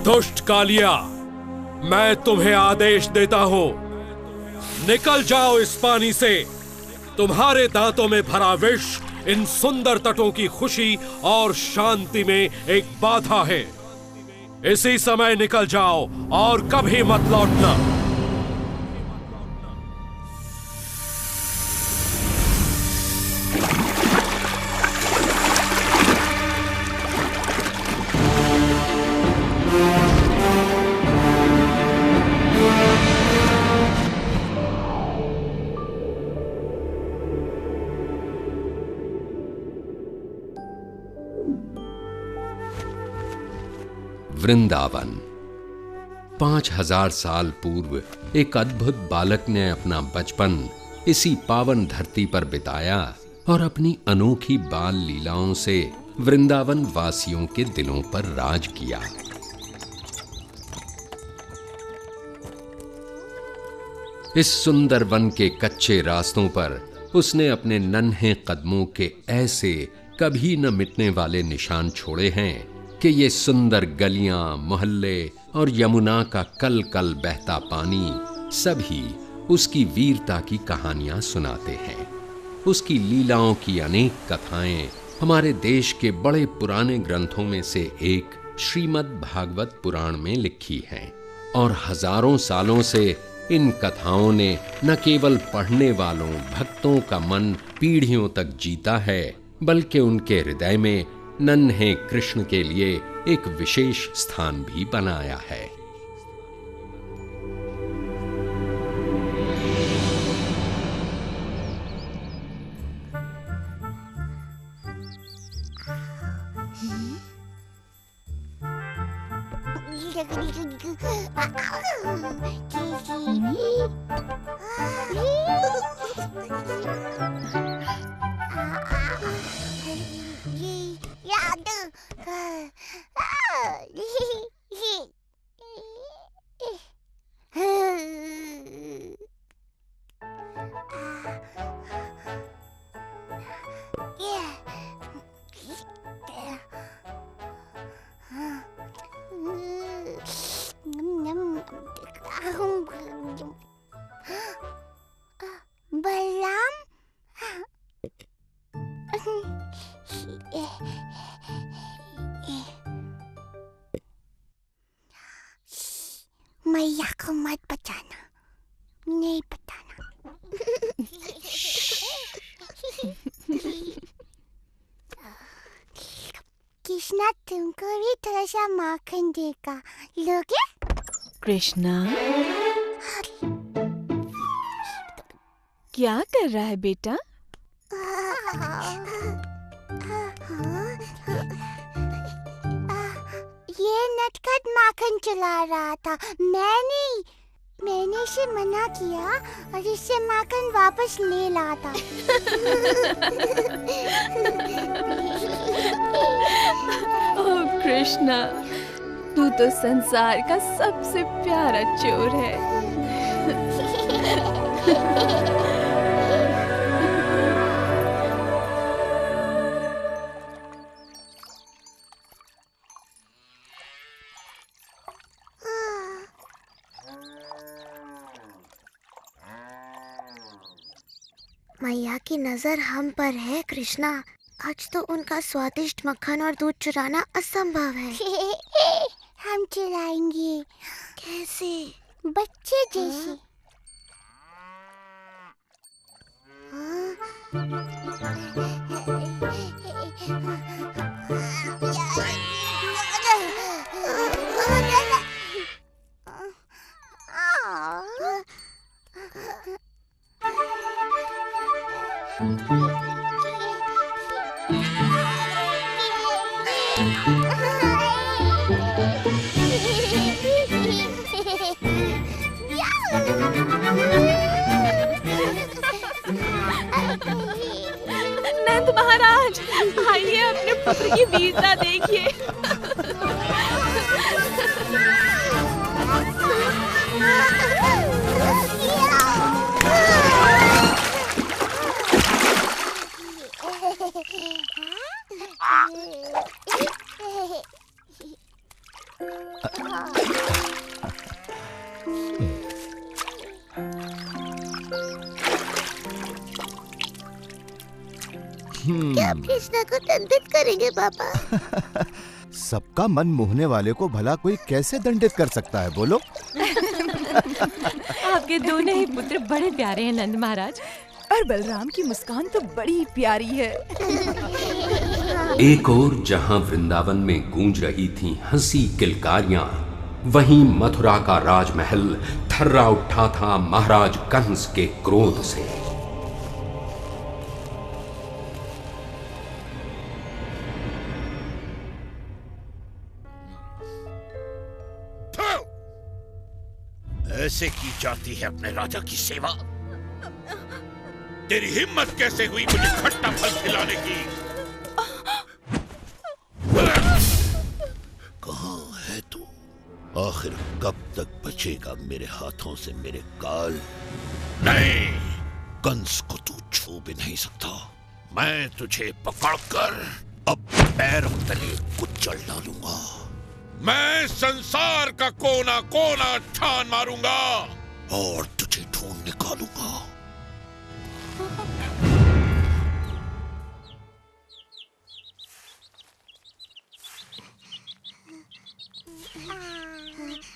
दुष्ट कालिया, मैं तुम्हें आदेश देता हूं, निकल जाओ इस पानी से। तुम्हारे दांतों में भरा विष इन सुंदर तटों की खुशी और शांति में एक बाधा है। इसी समय निकल जाओ और कभी मत लौटना। वृंदावन। 5000 साल पूर्व एक अद्भुत बालक ने अपना बचपन इसी पावन धरती पर बिताया और अपनी अनोखी बाल लीलाओं से वृंदावन वासियों के दिलों पर राज किया। इस सुंदर वन के कच्चे रास्तों पर उसने अपने नन्हे कदमों के ऐसे कभी न मिटने वाले निशान छोड़े हैं कि ये सुंदर गलियां, मोहल्ले और यमुना का कल कल बहता पानी सभी उसकी वीरता की कहानियां सुनाते हैं। उसकी लीलाओं की अनेक कथाएं हमारे देश के बड़े पुराने ग्रंथों में से एक श्रीमद् भागवत पुराण में लिखी हैं और हजारों सालों से इन कथाओं ने न केवल पढ़ने वालों भक्तों का मन पीढ़ियों तक जीता है, बल्कि उनके हृदय में नन्हे कृष्ण के लिए एक विशेष स्थान भी बनाया है। बलराम, मैया को मत बचाना, नहीं बताना। कृष्णा तुमको भी थोड़ा सा माखन देगा, लोगे? कृष्णा, क्या कर रहा है बेटा? ये नटखट माखन चला रहा था। मैंने इसे मना किया और इससे माखन वापस ले लाया था। ओह कृष्णा, तू तो संसार का सबसे प्यारा चोर है। मैया की नजर हम पर है कृष्णा। आज तो उनका स्वादिष्ट मक्खन और दूध चुराना असंभव है। हम चुराएंगे। कैसे? बच्चे जैसे। नंद महाराज, आइए अपने पुत्र की वीरता देखिए। क्या आप कृष्णा को दंडित करेंगे पापा? सबका मन मोहने वाले को भला कोई कैसे दंडित कर सकता है, बोलो? आपके दोनों ही पुत्र बड़े प्यारे हैं नंद महाराज, और बलराम की मुस्कान तो बड़ी प्यारी है। एक और जहां वृंदावन में गूंज रही थीं हंसी किलकारियां, वहीं मथुरा का राजमहल थर्रा उठा था महाराज कंस के क्रोध से। ऐसे की जाती है अपने राजा की सेवा? तेरी हिम्मत कैसे हुई मुझे खट्टा फल खिलाने की? कहाँ है तू? आखिर कब तक बचेगा मेरे हाथों से मेरे काल? नहीं, कंस को तू छू भी नहीं सकता। मैं तुझे पकड़कर अब पैरों तले कुचल डालूंगा। मैं संसार का कोना कोना छान मारूंगा और तुझे ढूंढ निकालूंगा।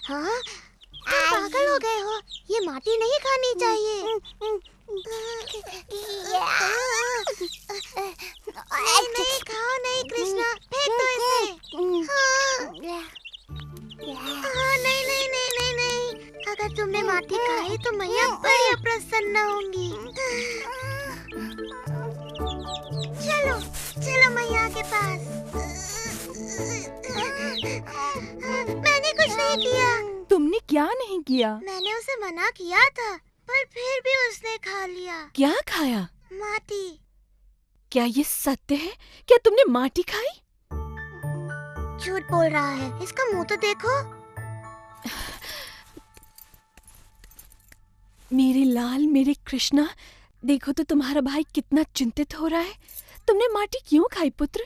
हाँ? तुम पागल हो गए हो? ये माटी नहीं खानी चाहिए। नहीं खाओ नहीं कृष्णा, फेंक दो इसे। हाँ, नहीं नहीं नहीं नहीं नहीं, अगर तुमने माटी खाई तो मैया बड़ी अप्रसन्न होंगी। चलो चलो मैया के पास। मैंने कुछ नहीं किया। तुमने क्या नहीं किया? मैंने उसे मना किया था, पर फिर भी उसने खा लिया। क्या खाया? माटी। क्या ये सत्य है? क्या तुमने माटी खाई? झूठ बोल रहा है, इसका मुंह तो देखो। मेरे लाल, मेरे कृष्णा, देखो तो तुम्हारा भाई कितना चिंतित हो रहा है। तुमने माटी क्यों खाई पुत्र?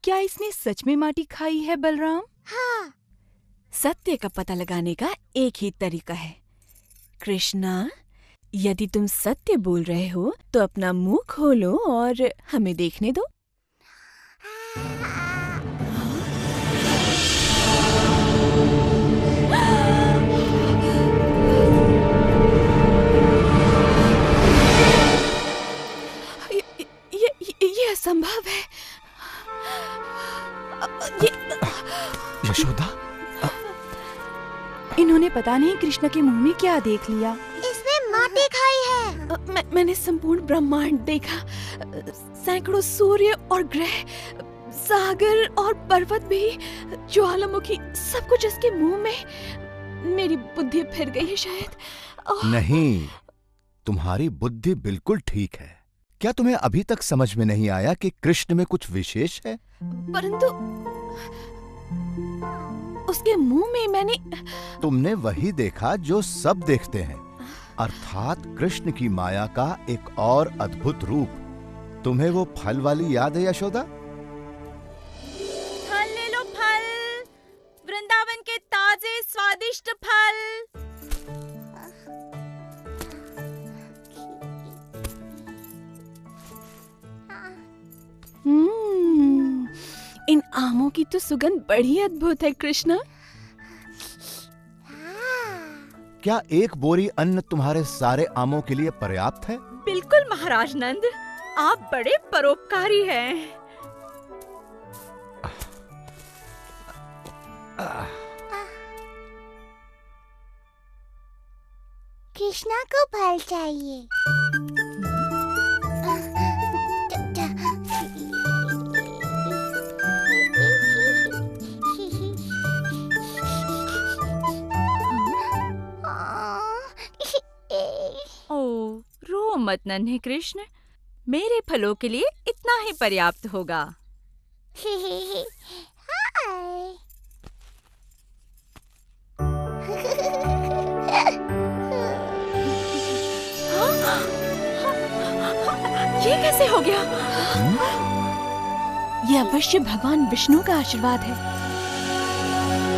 क्या इसने सच में माटी खाई है बलराम? हाँ। सत्य का पता लगाने का एक ही तरीका है। कृष्णा, यदि तुम सत्य बोल रहे हो तो अपना मुंह खोलो और हमें देखने दो। ये असंभव है। यशोदा, इन्होंने पता नहीं कृष्ण के मुंह में क्या देख लिया। इसमें माटी खाई है। मैंने संपूर्ण ब्रह्मांड देखा, सैकड़ों सूर्य और ग्रह, सागर और पर्वत भी, ज्वालामुखी, सब कुछ इसके मुंह में। मेरी बुद्धि फिर गई है शायद। नहीं, तुम्हारी बुद्धि बिल्कुल ठीक है। क्या तुम्हें अभी तक समझ में नहीं आया कि कृष्ण में कुछ विशेष है? परंतु उसके मुंह में मैंने... तुमने वही देखा जो सब देखते हैं, अर्थात कृष्ण की माया का एक और अद्भुत रूप। तुम्हें वो फल वाली याद है यशोदा? फल ले लो, फल, वृंदावन के ताजे स्वादिष्ट फल। इन आमों की तो सुगंध बड़ी अद्भुत है कृष्णा। क्या एक बोरी अन्न तुम्हारे सारे आमों के लिए पर्याप्त है? बिल्कुल महाराज नंद, आप बड़े परोपकारी हैं। कृष्णा को फल चाहिए। रो मत नन्हे कृष्ण, मेरे फलों के लिए इतना ही पर्याप्त होगा। ये कैसे हो गया? ये अवश्य भगवान विष्णु का आशीर्वाद है।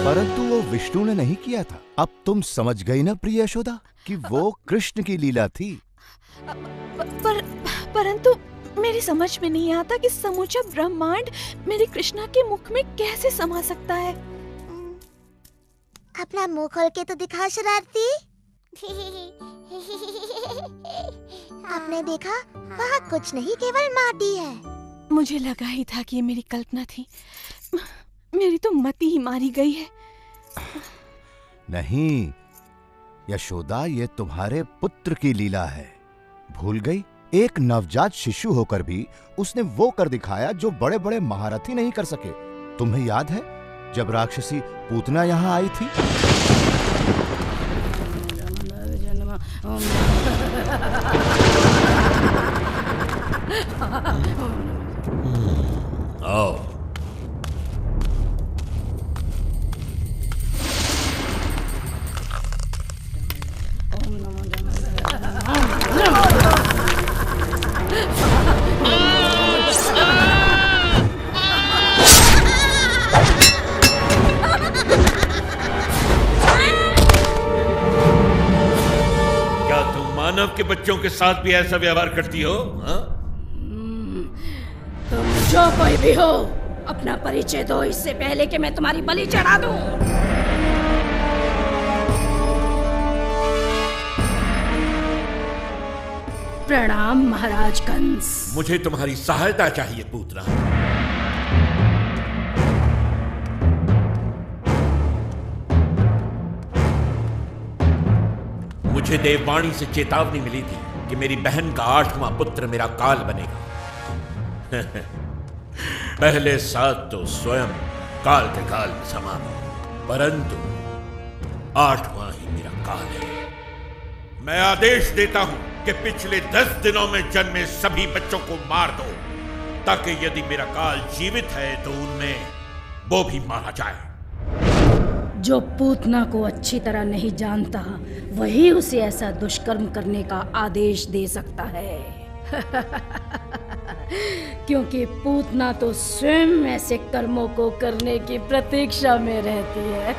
परंतु वो विष्णु ने नहीं किया था। अब तुम समझ गई ना प्रिय यशोदा कि वो कृष्ण की लीला थी। परंतु मेरी समझ में नहीं आता कि समूचा ब्रह्मांड मेरे कृष्णा के मुख में कैसे समा सकता है। अपना मुंह खोल के तो दिखा शरारती। आपने देखा, वहाँ कुछ नहीं, केवल माटी है। मुझे लगा ही था कि ये मेरी कल्पना थी। मेरी तो मति ही मारी गई है। नहीं यशोदा, ये तुम्हारे पुत्र की लीला है। भूल गई? एक नवजात शिशु होकर भी उसने वो कर दिखाया जो बड़े बड़े महारथी नहीं कर सके। तुम्हें याद है जब राक्षसी पूतना यहाँ आई थी? आओ। मानव के बच्चों के साथ भी ऐसा व्यवहार करती हो? तुम जो कोई भी हो, अपना परिचय दो इससे पहले कि मैं तुम्हारी बलि चढ़ा दूं। प्रणाम महाराज कंस। मुझे तुम्हारी सहायता चाहिए पूतना। मुझे देववाणी से चेतावनी मिली थी कि मेरी बहन का 8वां पुत्र मेरा काल बनेगा। पहले 7 तो स्वयं काल के काल में समा, परंतु 8वां ही मेरा काल है। मैं आदेश देता हूं कि पिछले 10 दिनों में जन्मे सभी बच्चों को मार दो, ताकि यदि मेरा काल जीवित है तो उनमें वो भी मारा जाए। जो पूतना को अच्छी तरह नहीं जानता, वही उसे ऐसा दुष्कर्म करने का आदेश दे सकता है। क्योंकि पूतना तो स्वयं ऐसे कर्मों को करने की प्रतीक्षा में रहती है।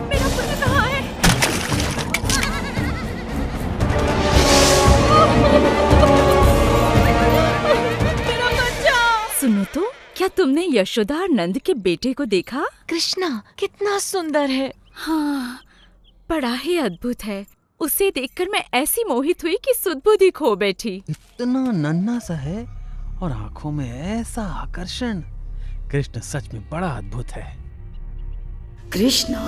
मेरा पुत्र कहाँ है? मेरा बच्चा! सुनो तो, क्या तुमने यशोदा और नंद के बेटे को देखा? कृष्णा कितना सुंदर है। हाँ, बड़ा ही अद्भुत है। उसे देखकर मैं ऐसी मोहित हुई कि सुध-बुध ही खो बैठी। इतना नन्हा सा है और आंखों में ऐसा आकर्षण। कृष्ण सच में बड़ा अद्भुत है। कृष्णा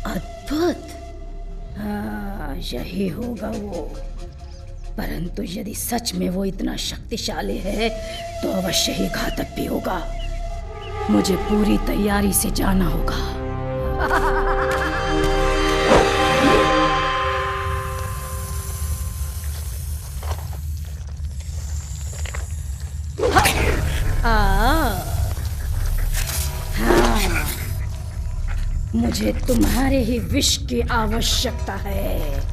अद्भुत, हाँ यही होगा वो। परंतु यदि सच में वो इतना शक्तिशाली है तो अवश्य ही घातक भी होगा। मुझे पूरी तैयारी से जाना होगा। हाँ, मुझे तुम्हारे ही विष की आवश्यकता है।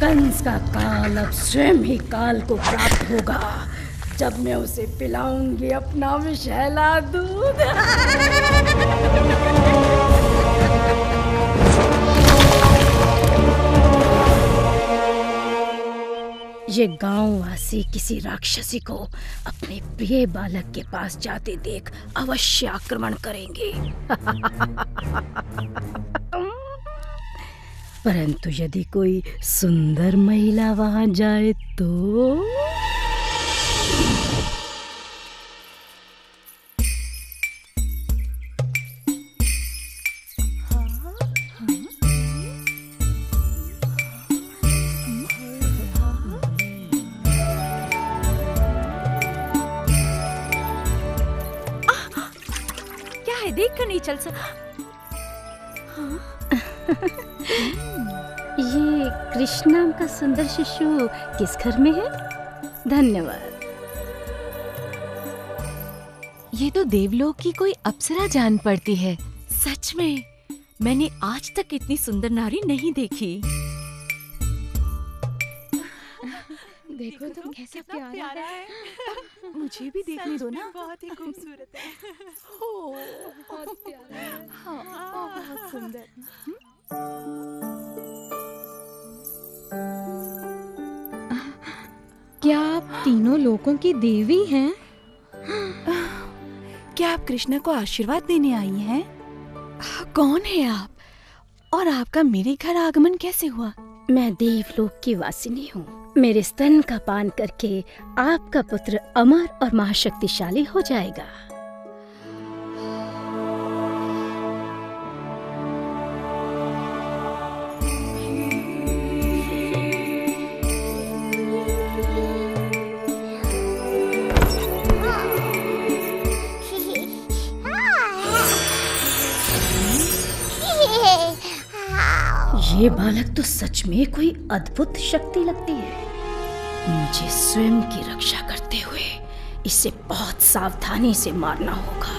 कंस का काल अब स्वयं ही काल को प्राप्त होगा जब मैं उसे पिलाऊंगी अपना विषैला दूध। ये गांववासी किसी राक्षसी को अपने प्रिय बालक के पास जाते देख अवश्य आक्रमण करेंगे। परंतु यदि कोई सुंदर महिला वहां जाए तो देख कर नहीं चल सकता। ये कृष्ण नाम का सुंदर शिशु किस घर में है? धन्यवाद। ये तो देवलोक की कोई अप्सरा जान पड़ती है। सच में मैंने आज तक इतनी सुंदर नारी नहीं देखी। देखो तो कैसा प्यारा है। मुझे भी देखने दो ना। बहुत ही खूबसूरत है। हो, बहुत प्यारा है। हाँ, बहुत सुंदर। क्या आप तीनों लोगों की देवी हैं? क्या आप कृष्ण को आशीर्वाद देने आई हैं? कौन है आप? और आपका मेरे घर आगमन कैसे हुआ? मैं देवलोक की वासिनी हूँ। मेरे स्तन का पान करके आपका पुत्र अमर और महाशक्तिशाली हो जाएगा। ये बालक तो सच में कोई अद्भुत शक्ति लगती है। मुझे स्वयं की रक्षा करते हुए इसे बहुत सावधानी से मारना होगा।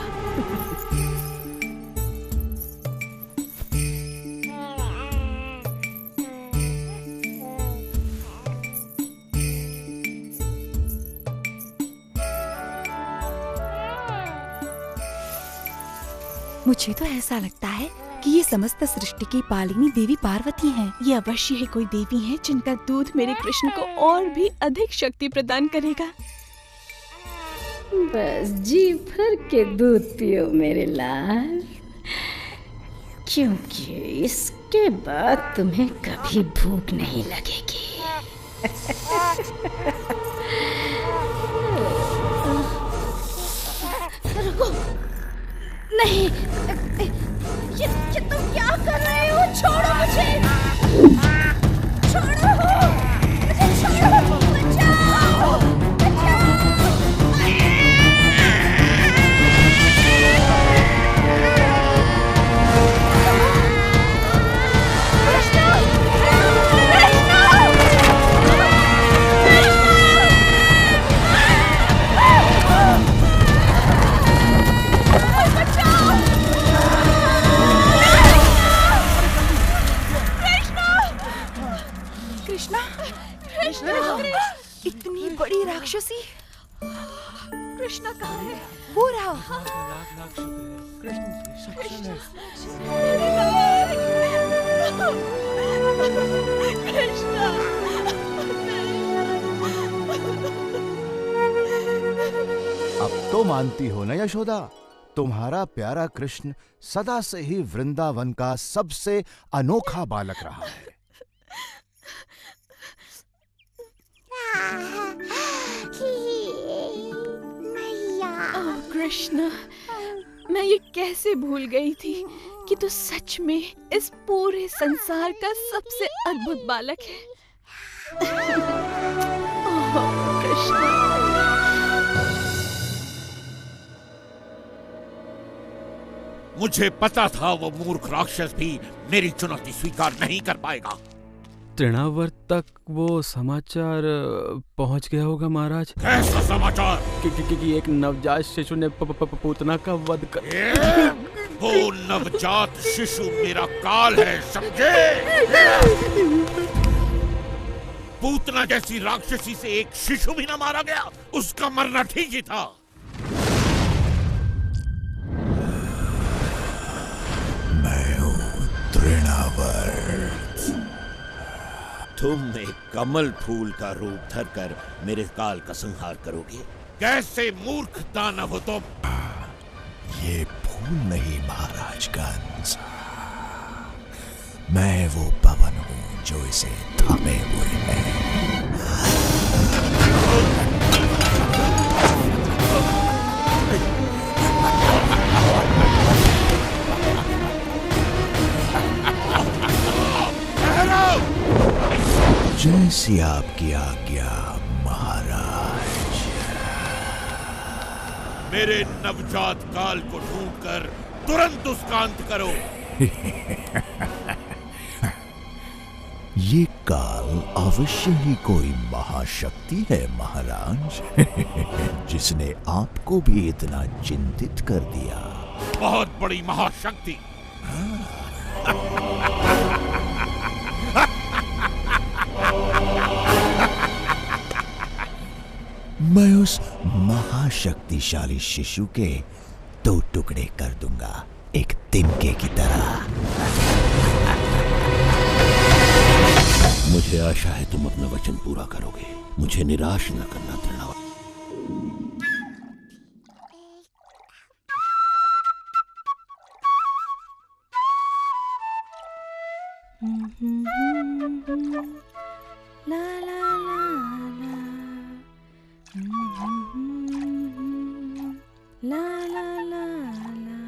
मुझे तो ऐसा लगता है कि ये समस्त सृष्टि की पालिनी देवी पार्वती हैं। ये अवश्य ही कोई देवी हैं जिनका दूध मेरे कृष्ण को और भी अधिक शक्ति प्रदान करेगा। बस जी भर के दूध पियो मेरे लाल, क्योंकि इसके बाद तुम्हें कभी भूख नहीं लगेगी। रुको, नहीं, ये तुम क्या कर रहे हो? छोड़ो मुझे, छोड़ो मुझे, छोड़ो, बचाओ, बचाओ। अब तो मानती हो ना यशोदा, तुम्हारा प्यारा कृष्ण सदा से ही वृंदावन का सबसे अनोखा बालक रहा है। ओह कृष्ण, मैं ये कैसे भूल गई थी कि तू सच में इस पूरे संसार का सबसे अद्भुत बालक है। ओह कृष्ण। मुझे पता था वो मूर्ख राक्षस भी मेरी चुनौती स्वीकार नहीं कर पाएगा। तृणावर्त तक वो समाचार पहुंच गया होगा महाराज। कैसा समाचार? कि एक नवजात शिशु ने पूतना का वध कर। वो नवजात शिशु मेरा काल है, समझे? पूतना जैसी राक्षसी से एक शिशु भी न मारा गया, उसका मरना ठीक ही था। मैं हूँ तृणावर्त। तुम एक कमल फूल का रूप धरकर मेरे काल का संहार करोगे? कैसे मूर्ख दानव हो तुम? ये फूल नहीं महाराज कंस, मैं वो पवन हूँ जो इसे थामे हुए है। जैसी आपकी आज्ञा महाराज। मेरे नवजात काल को ढूंढकर तुरंत उसका अंत करो। ये काल अवश्य ही कोई महाशक्ति है महाराज, जिसने आपको भी इतना चिंतित कर दिया। बहुत बड़ी महाशक्ति। मैं उस महाशक्तिशाली शिशु के 2 टुकड़े कर दूंगा, एक तिनके की तरह। मुझे आशा है तुम अपना वचन पूरा करोगे। मुझे निराश न करना तृणावर्त। ला ला ला ला, ला ला ला ला,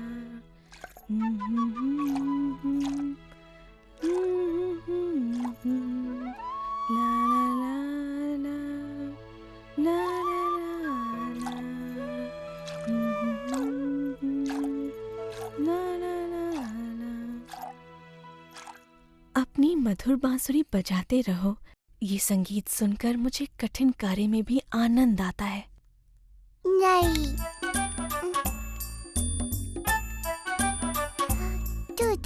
अपनी मधुर बांसुरी बजाते रहो। ये संगीत सुनकर मुझे कठिन कार्य में भी आनंद आता है। नहीं, दूध।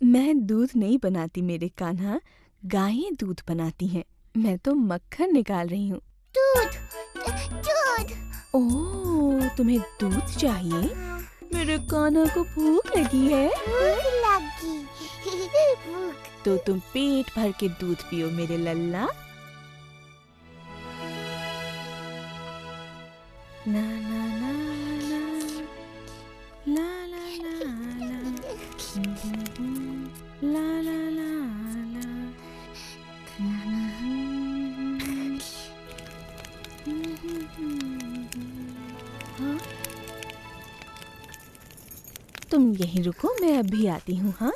मैं दूध नहीं बनाती मेरे कान्हा, गायें दूध बनाती हैं। मैं तो मक्खन निकाल रही हूँ। दूध, दूध। ओह, तुम्हें दूध चाहिए? मेरे कान्हा को भूख लगी है। भूख लगी। भूख। तो तुम पेट भर के दूध पियो मेरे लल्ला। ना ना ना ना, ला ला ला ला, ला ला ला ला। हाँ? तुम यहीं रुको, मैं अभी आती हूँ। हाँ,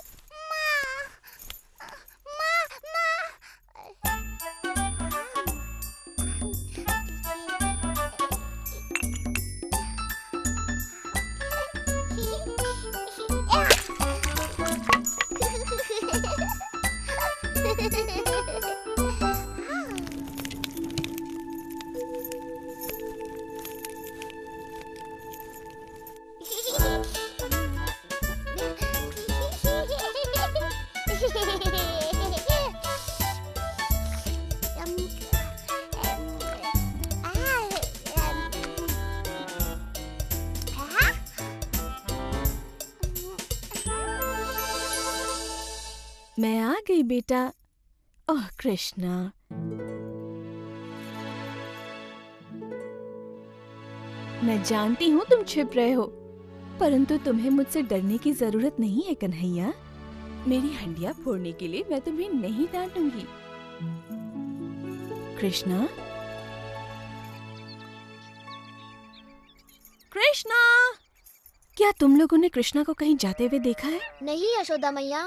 मैं आ गई बेटा। ओह कृष्णा, मैं जानती हूँ तुम छिप रहे हो, परंतु तुम्हें मुझसे डरने की जरूरत नहीं है कन्हैया। मेरी हंडिया फोड़ने के लिए मैं तुम्हें नहीं डांटूंगी। कृष्णा, कृष्णा, क्या तुम लोगों ने कृष्णा को कहीं जाते हुए देखा है? नहीं यशोदा मैया।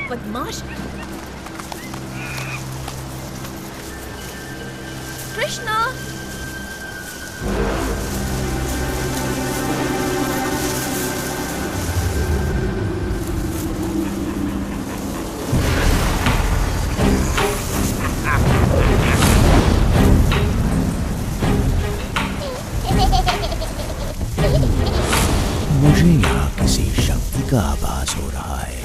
बदमाश! कृष्णा! मुझे यहाँ किसी शक्ति का आभास हो रहा है।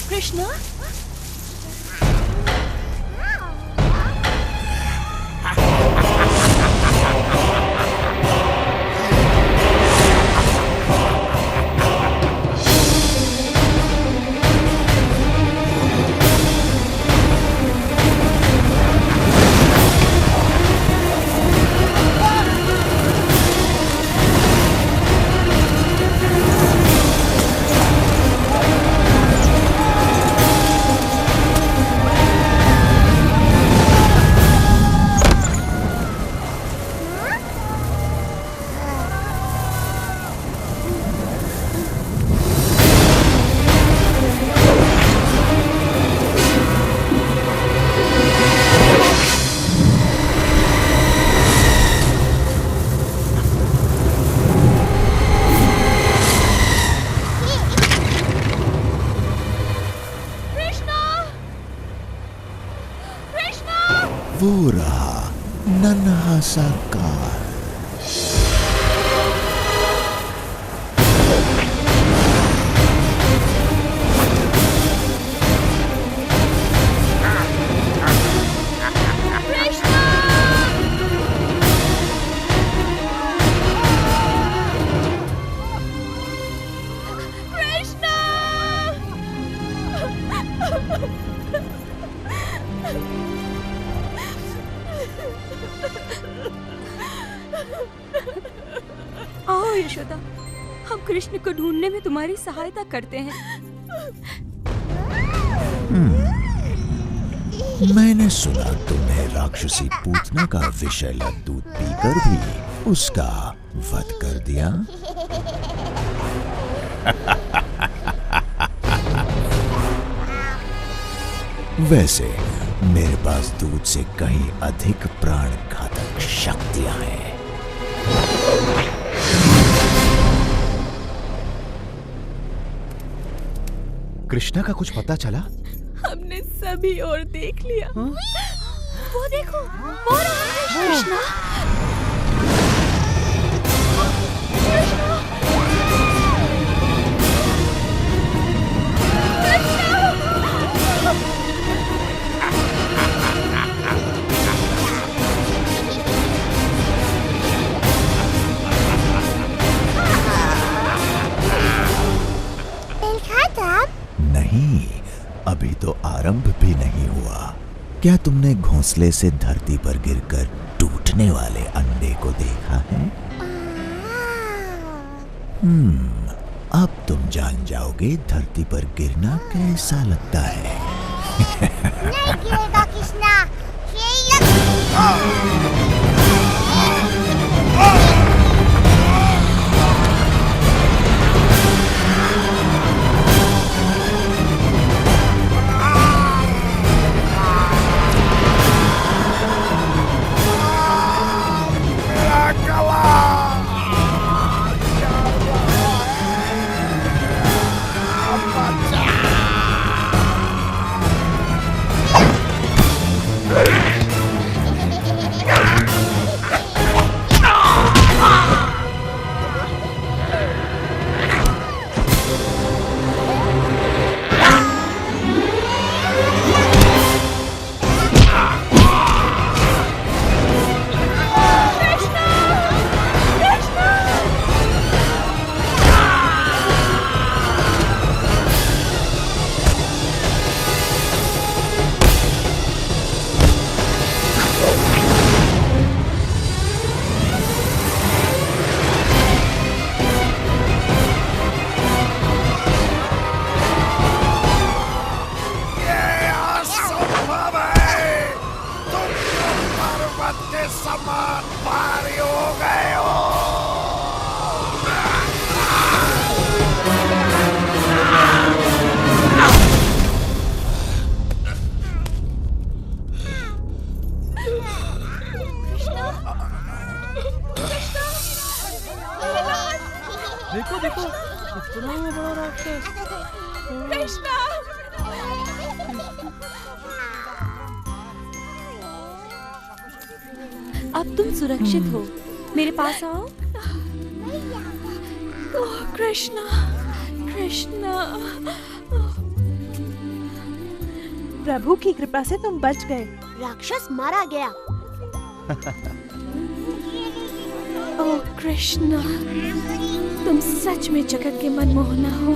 कृष्णा, वो रहा नन्हा सा कार। आओ यशोदा, हम कृष्ण को ढूंढने में तुम्हारी सहायता करते हैं। मैंने सुना तुमने राक्षसी पूतना का विषैला दूध पीकर भी उसका वध कर दिया। वैसे मेरे पास दूध से कहीं अधिक प्राण घातक शक्तियां हैं। कृष्णा का कुछ पता चला? हमने सभी और देख लिया। वो देखो, वो रहा है कृष्णा। नहीं, अभी तो आरंभ भी नहीं हुआ। क्या तुमने घोंसले से धरती पर गिरकर टूटने वाले अंडे को देखा है? अब तुम जान जाओगे धरती पर गिरना कैसा लगता है। नहीं गिरेगा कृष्णा, यही कृष्णा! अब तुम सुरक्षित हो, मेरे पास आओ। ओह कृष्णा, कृष्णा। प्रभु की कृपा से तुम बच गए। राक्षस मारा गया। ओह कृष्णा, तुम सच में जगत के मनमोहना हो।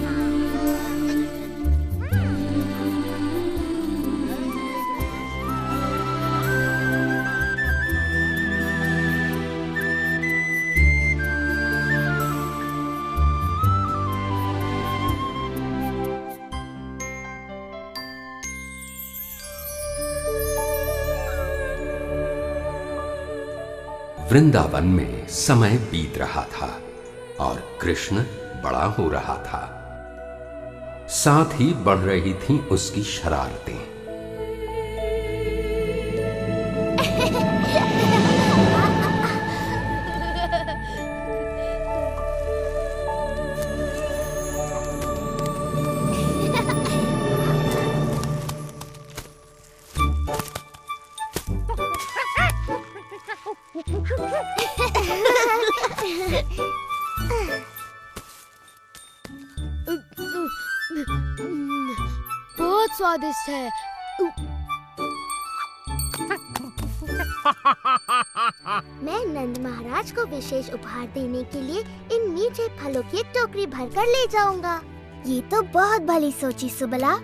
वृंदावन में समय बीत रहा था और कृष्ण बड़ा हो रहा था। साथ ही बढ़ रही थीं उसकी शरारतें। बहुत स्वादिष्ट है। मैं नंद महाराज को विशेष उपहार देने के लिए इन मीठे फलों की एक टोकरी भरकर ले जाऊंगा। ये तो बहुत भली सोची सुबला।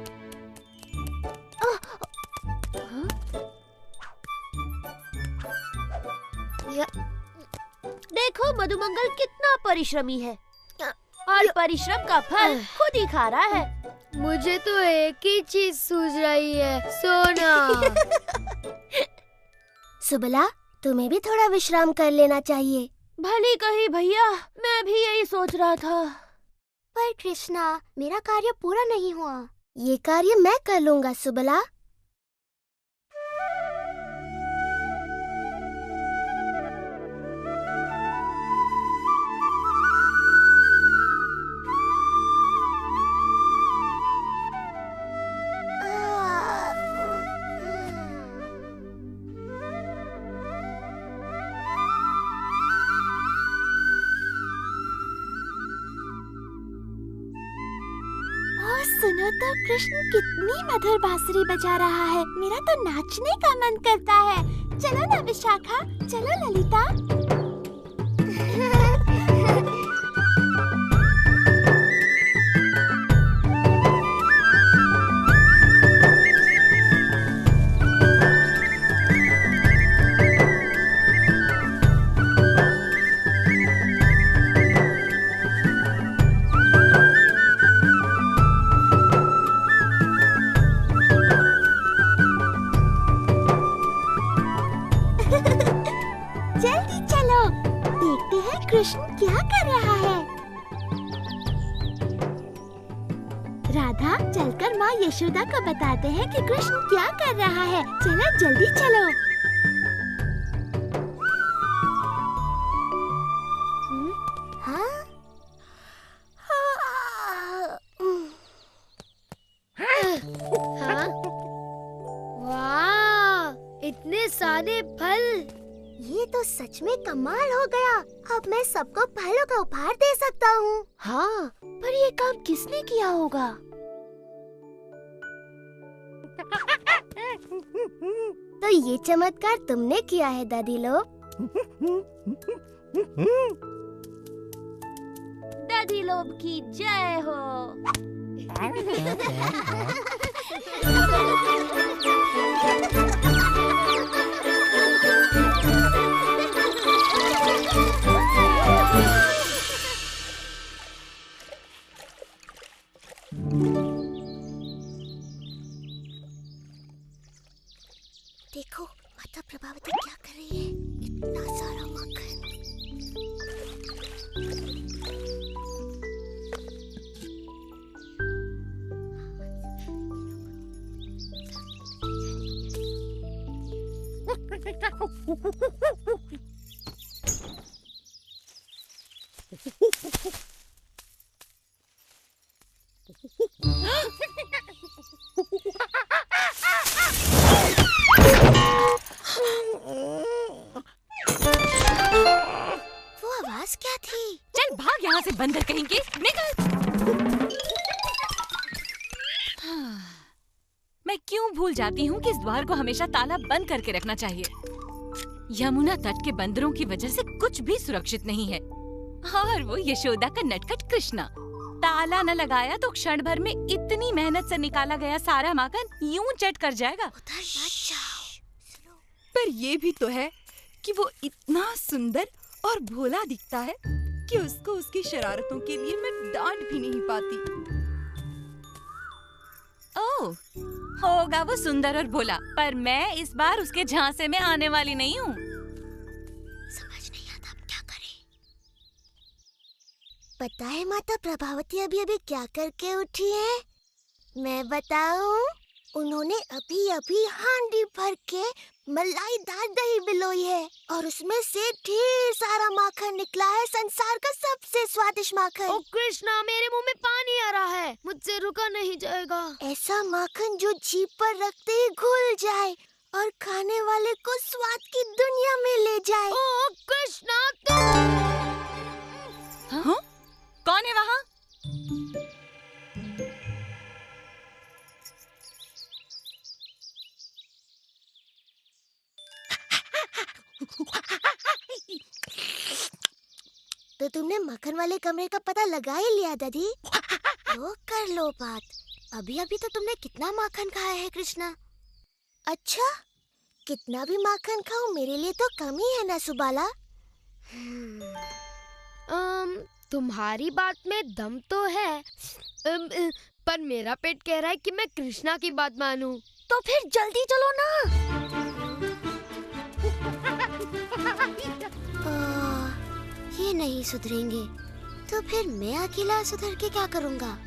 देखो मधुमंगल कितना परिश्रमी है और परिश्रम का फल खुद ही खा रहा है। मुझे तो एक ही चीज सूझ रही है, सोना। सुबला, तुम्हें भी थोड़ा विश्राम कर लेना चाहिए। भली कही भैया, मैं भी यही सोच रहा था। पर कृष्णा, मेरा कार्य पूरा नहीं हुआ। ये कार्य मैं कर लूंगा सुबला। सुनो तो कृष्ण कितनी मधुर बांसुरी बजा रहा है। मेरा तो नाचने का मन करता है। चलो ना विशाखा, चलो ललिता। जल्दी चलो, देखते हैं कृष्ण क्या कर रहा है। राधा, चलकर माँ यशोदा को बताते हैं कि कृष्ण क्या कर रहा है। चलो जल्दी चलो। हाँ? हाँ? वाह, इतने सारे फल। ये तो सच में कमाल हो गया। अब मैं सबको फलों का उपहार दे सकता हूँ। हाँ, पर ये काम किसने किया होगा? तो ये चमत्कार तुमने किया है दादी लोग। दादी लोग की जय हो। देखो माता प्रभावती क्या कर रही है। इतना सारा मक्खन। वो आवाज क्या थी? चल भाग यहाँ से बंदर कहेंगे, निकल। मैं क्यों भूल जाती हूँ कि इस द्वार को हमेशा ताला बंद करके रखना चाहिए। यमुना तट के बंदरों की वजह से कुछ भी सुरक्षित नहीं है। और वो यशोदा का नटखट कृष्णा, ताला न लगाया तो क्षण भर में इतनी मेहनत से निकाला गया सारा माखन यूं चट कर जाएगा। पर ये भी तो है कि वो इतना सुंदर और भोला दिखता है कि उसको उसकी शरारतों के लिए मैं डांट भी नहीं पाती। ओह, होगा वो सुंदर और भोला, पर मैं इस बार उसके झांसे में आने वाली नहीं हूँ। समझ नहीं आता अब क्या करें। पता है माता प्रभावती अभी अभी क्या करके उठी है? मैं बताऊं? उन्होंने अभी अभी हांडी भर के मलाईदार दही बिलोई है और उसमें से ढेर सारा माखन निकला है, संसार का सबसे स्वादिष्ट माखन। ओ कृष्णा, मेरे मुंह में पानी आ रहा है, मुझसे रुका नहीं जाएगा। ऐसा माखन जो जीभ पर रखते ही घुल जाए और खाने वाले को स्वाद की दुनिया में ले जाए। ओ कृष्णा, तुम हाँ? कौन है वहाँ? तो तुमने मक्खन वाले कमरे का पता लगा ही लिया दादी? तो कर लो बात। अभी अभी तो तुमने कितना माखन खाया है कृष्णा? अच्छा, कितना भी माखन खाओ मेरे लिए तो कम ही है ना सुबाला? तुम्हारी बात में दम तो है, पर मेरा पेट कह रहा है कि मैं कृष्णा की बात मानूं। तो फिर जल्दी चलो ना। ये नहीं सुधरेंगे तो फिर मैं अकेला सुधर के क्या करूँगा?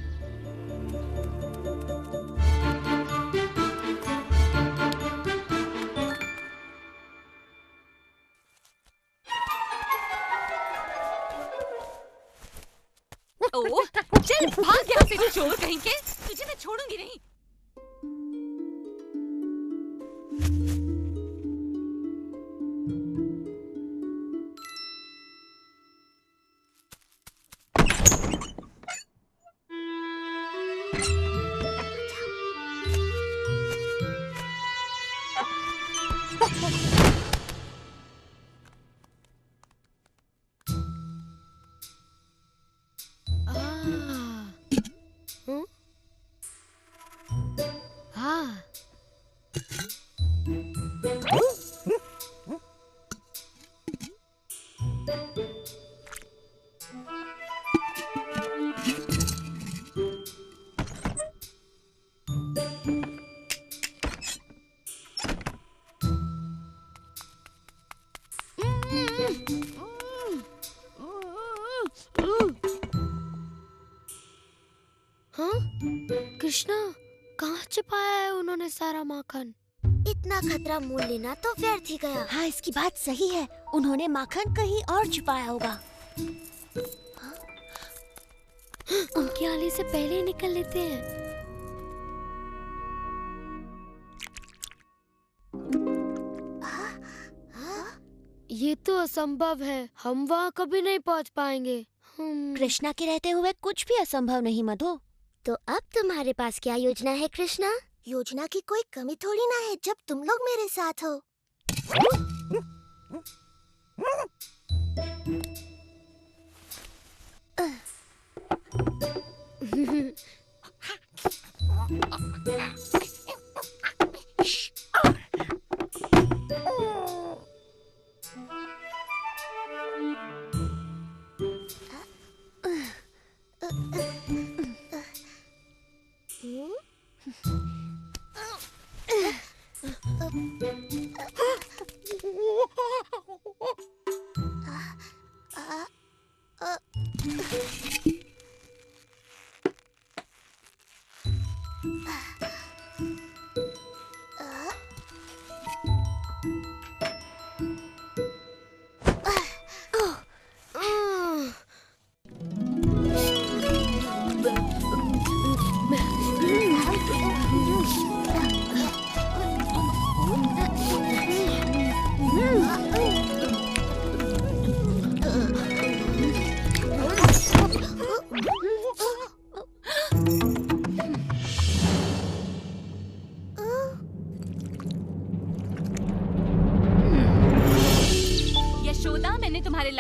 ओह, चल भाग यहाँ से चोर कहेंगे, तुझे मैं छोड़ूंगी नहीं। कृष्णा, कहाँ छिपाया है उन्होंने सारा माखन? इतना खतरा मोल लेना तो व्यर्थ ही गया। हाँ, इसकी बात सही है, उन्होंने माखन कहीं और छुपाया होगा। उनके आने से पहले ही निकल लेते हैं। ये तो असंभव है, हम वहाँ कभी नहीं पहुँच पाएंगे। कृष्णा के रहते हुए कुछ भी असंभव नहीं मधु। तो अब तुम्हारे पास क्या योजना है कृष्णा? योजना की कोई कमी थोड़ी ना है जब तुम लोग मेरे साथ हो।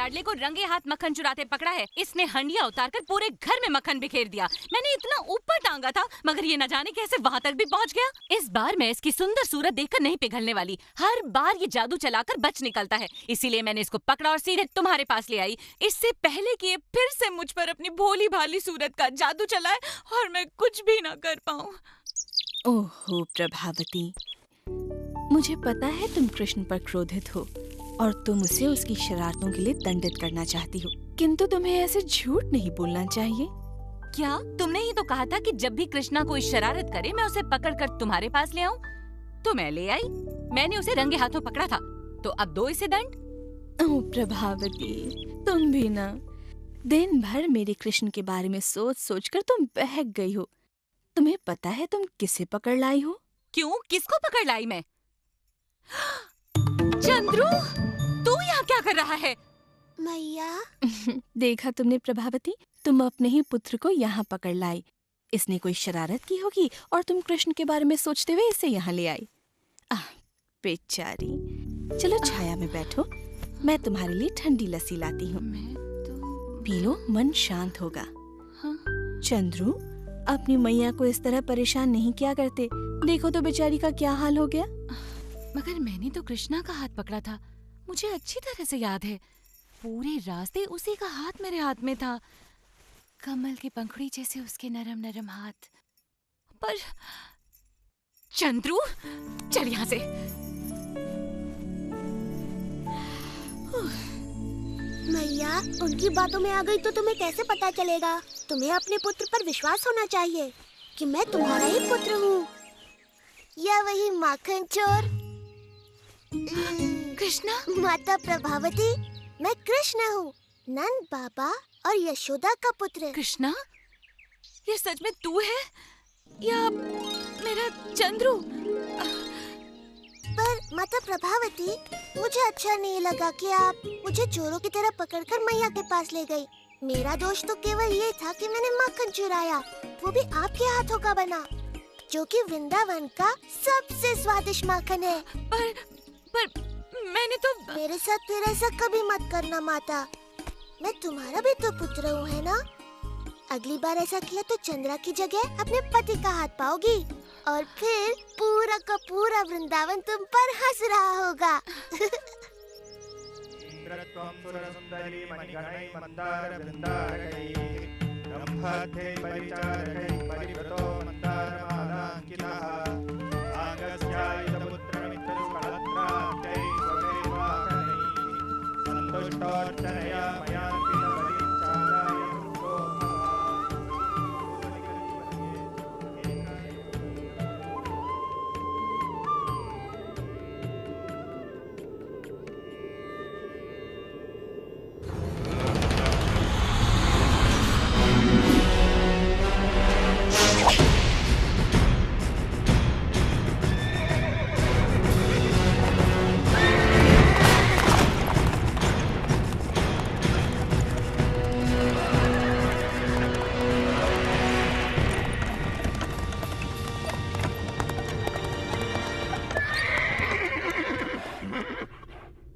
लाडले को रंगे हाथ मक्खन चुराते पकड़ा है। इसने हंडिया उतारकर पूरे घर में मक्खन बिखेर दिया। मैंने इतना ऊपर टांगा था, मगर ये न जाने कैसे वहाँ तक भी पहुँच गया। इस बार मैं इसकी सुंदर सूरत देखकर नहीं पिघलने वाली। हर बार ये जादू चलाकर बच निकलता है, इसीलिए मैंने इसको पकड़ा और सीधे तुम्हारे पास ले आई, इससे पहले कि ये फिर से मुझ पर अपनी भोली भाली सूरत का जादू चलाए और मैं कुछ भी न कर पाऊँ। ओहो प्रभावती, मुझे पता है तुम कृष्ण पर क्रोधित हो और तुम उसे उसकी शरारतों के लिए दंडित करना चाहती हो, किंतु तुम्हें ऐसे झूठ नहीं बोलना चाहिए। क्या तुमने ही तो कहा था कि जब भी कृष्णा कोई शरारत करे मैं उसे पकड़कर तुम्हारे पास ले आऊं? तो मैं ले आई। मैंने उसे रंगे हाथों पकड़ा था, तो अब दो इसे दंड। ओह प्रभावती, तुम भी ना, दिन भर मेरे कृष्ण के बारे में सोच सोच कर तुम बहक गई हो। तुम्हें पता है तुम किसे पकड़ लाई हो? क्यों, किसको पकड़ लाई मैं? चंद्रू, तू यहाँ क्या कर रहा है? मैया देखा तुमने प्रभावती, तुम अपने ही पुत्र को यहाँ पकड़ लाई। इसने कोई शरारत की होगी और तुम कृष्ण के बारे में सोचते हुए इसे यहाँ ले आई। बेचारी, चलो छाया में बैठो, मैं तुम्हारे लिए ठंडी लस्सी लाती हूँ। पी लो, मन शांत होगा। चंद्रू, अपनी मैया को इस तरह परेशान नहीं किया करते। देखो तो बेचारी का क्या हाल हो गया। मगर मैंने तो कृष्णा का हाथ पकड़ा था, मुझे अच्छी तरह से याद है। पूरे रास्ते उसी का हाथ मेरे हाथ में था, कमल की पंखुड़ी जैसे उसके नरम नरम हाथ। पर चंद्रू, चल यहाँ से। मैया, उनकी बातों में आ गई तो तुम्हें कैसे पता चलेगा? तुम्हें अपने पुत्र पर विश्वास होना चाहिए कि मैं तुम्हारा ही पुत्र हूँ। या वही माखन चोर कृष्णा? माता प्रभावती, मैं कृष्ण हूँ, नंद बाबा और यशोदा का पुत्र। कृष्णा, ये सच में तू है या मेरा चंद्रू? पर माता प्रभावती, मुझे अच्छा नहीं लगा कि आप मुझे चोरों की तरह पकड़कर मैया के पास ले गई। मेरा दोष तो केवल ये था कि मैंने माखन चुराया, वो भी आपके हाथों का बना, जो कि वृंदावन का सबसे स्वादिष्ट माखन है। पर मैंने तो... मेरे साथ फिर ऐसा कभी मत करना माता, मैं तुम्हारा भी तो पुत्र हूँ, है ना? अगली बार ऐसा किया तो चंद्रा की जगह अपने पति का हाथ पाओगी और फिर पूरा का पूरा वृंदावन तुम पर हंस रहा होगा।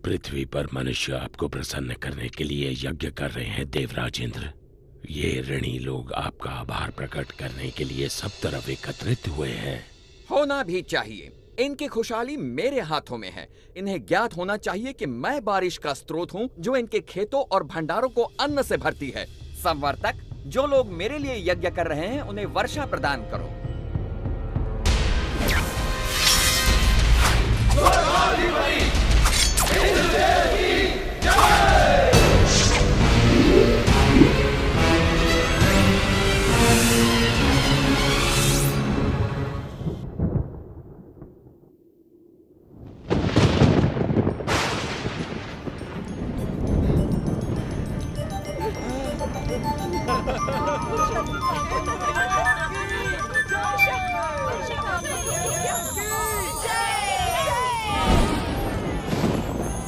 पृथ्वी पर मनुष्य आपको प्रसन्न करने के लिए यज्ञ कर रहे हैं देवराज इंद्र। ये ऋणी लोग आपका आभार प्रकट करने के लिए सब तरफ एकत्रित हुए हैं। होना भी चाहिए, इनकी खुशहाली मेरे हाथों में है। इन्हें ज्ञात होना चाहिए कि मैं बारिश का स्रोत हूँ जो इनके खेतों और भंडारों को अन्न से भरती है। संवर्तक, जो लोग मेरे लिए यज्ञ कर रहे हैं उन्हें वर्षा प्रदान करो।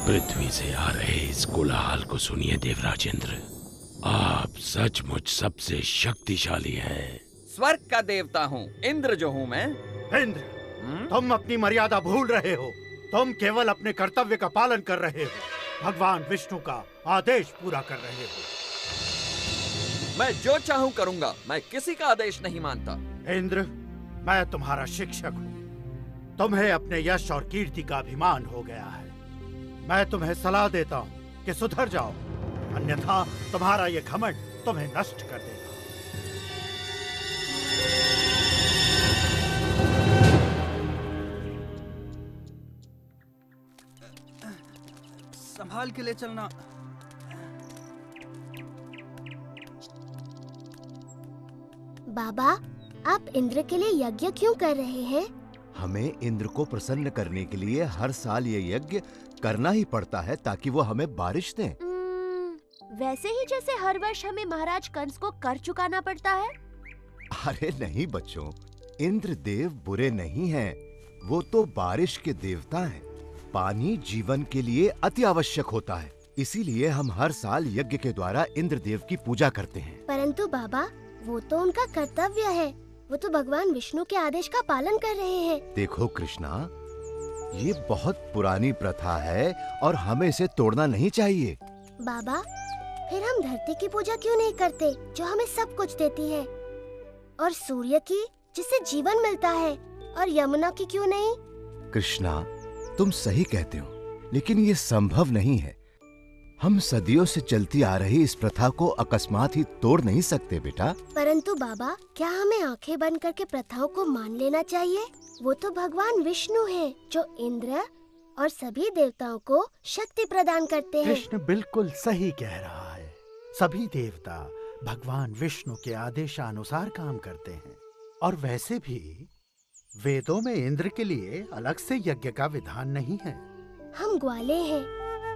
पृथ्वी से आ रहे इस कोलाहल को सुनिए देवराज इंद्र, आप सचमुच सबसे शक्तिशाली हैं। स्वर्ग का देवता हूँ, इंद्र जो हूँ मैं। इंद्र, तुम अपनी मर्यादा भूल रहे हो। तुम केवल अपने कर्तव्य का पालन कर रहे हो। भगवान विष्णु का आदेश पूरा कर रहे हो। मैं जो चाहूं करूंगा, मैं किसी का आदेश नहीं मानता। इंद्र, मैं तुम्हारा शिक्षक हूँ। तुम्हें अपने यश और कीर्ति का अभिमान हो गया है। मैं तुम्हें सलाह देता हूँ कि सुधर जाओ, अन्यथा तुम्हारा ये घमंड तुम्हें नष्ट कर देगा। संभाल के ले चलना। बाबा, आप इंद्र के लिए यज्ञ क्यों कर रहे हैं? हमें इंद्र को प्रसन्न करने के लिए हर साल ये यज्ञ करना ही पड़ता है ताकि वो हमें बारिश दें। वैसे ही जैसे हर वर्ष हमें महाराज कंस को कर चुकाना पड़ता है। अरे नहीं बच्चों, इंद्र देव बुरे नहीं हैं, वो तो बारिश के देवता हैं। पानी जीवन के लिए अति आवश्यक होता है, इसीलिए हम हर साल यज्ञ के द्वारा इंद्र देव की पूजा करते हैं। परंतु बाबा, वो तो उनका कर्तव्य है, वो तो भगवान विष्णु के आदेश का पालन कर रहे हैं। देखो कृष्णा, ये बहुत पुरानी प्रथा है और हमें इसे तोड़ना नहीं चाहिए। बाबा, फिर हम धरती की पूजा क्यों नहीं करते जो हमें सब कुछ देती है, और सूर्य की जिससे जीवन मिलता है, और यमुना की क्यों नहीं? कृष्णा, तुम सही कहते हो, लेकिन ये संभव नहीं है। हम सदियों से चलती आ रही इस प्रथा को अकस्मात ही तोड़ नहीं सकते बेटा। परंतु बाबा, क्या हमें आंखें बंद करके प्रथाओं को मान लेना चाहिए? वो तो भगवान विष्णु हैं, जो इंद्र और सभी देवताओं को शक्ति प्रदान करते हैं। कृष्ण बिल्कुल सही कह रहा है। सभी देवता भगवान विष्णु के आदेशानुसार काम करते हैं, और वैसे भी वेदों में इंद्र के लिए अलग से यज्ञ का विधान नहीं है। हम ग्वाले हैं,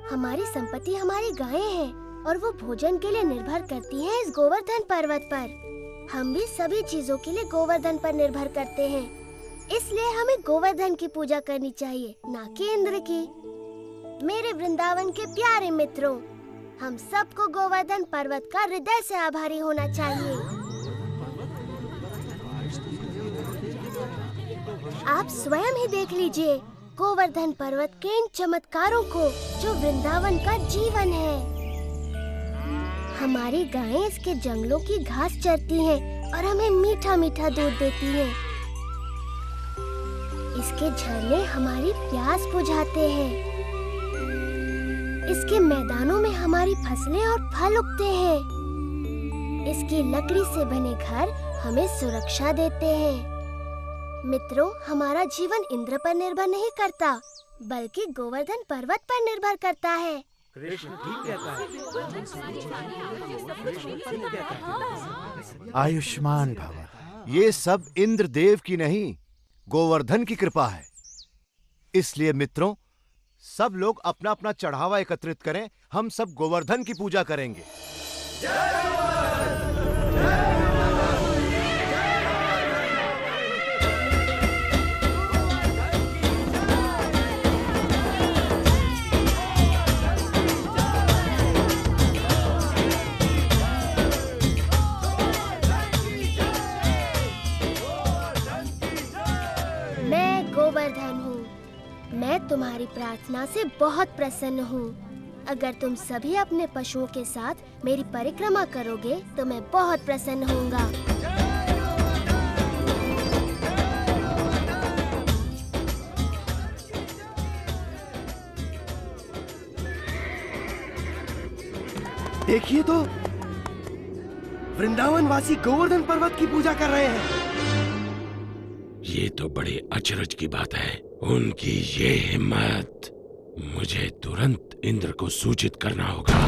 हमारी संपत्ति हमारी गायें हैं, और वो भोजन के लिए निर्भर करती हैं इस गोवर्धन पर्वत पर। हम भी सभी चीजों के लिए गोवर्धन पर निर्भर करते हैं, इसलिए हमें गोवर्धन की पूजा करनी चाहिए, ना कि इंद्र की। मेरे वृंदावन के प्यारे मित्रों, हम सबको गोवर्धन पर्वत का हृदय से आभारी होना चाहिए। आप स्वयं ही देख लीजिए गोवर्धन पर्वत के इन चमत्कारों को, जो वृंदावन का जीवन है। हमारी गायें इसके जंगलों की घास चरती हैं और हमें मीठा मीठा दूध देती हैं। इसके झरने हमारी प्यास बुझाते हैं। इसके मैदानों में हमारी फसलें और फल उगते हैं। इसकी लकड़ी से बने घर हमें सुरक्षा देते हैं। मित्रों, हमारा जीवन इंद्र पर निर्भर नहीं करता, बल्कि गोवर्धन पर्वत पर निर्भर करता है। कृष्ण ठीक कहता है। आयुष्मान भव। ये सब इंद्र देव की नहीं, गोवर्धन की कृपा है। इसलिए मित्रों, सब लोग अपना अपना चढ़ावा एकत्रित करें, हम सब गोवर्धन की पूजा करेंगे। मैं गोवर्धन हूँ। मैं तुम्हारी प्रार्थना से बहुत प्रसन्न हूँ। अगर तुम सभी अपने पशुओं के साथ मेरी परिक्रमा करोगे तो मैं बहुत प्रसन्न होऊंगा। देखिए तो, वृंदावन वासी गोवर्धन पर्वत की पूजा कर रहे हैं। ये तो बड़ी अचरज की बात है। उनकी ये हिम्मत! मुझे तुरंत इंद्र को सूचित करना होगा।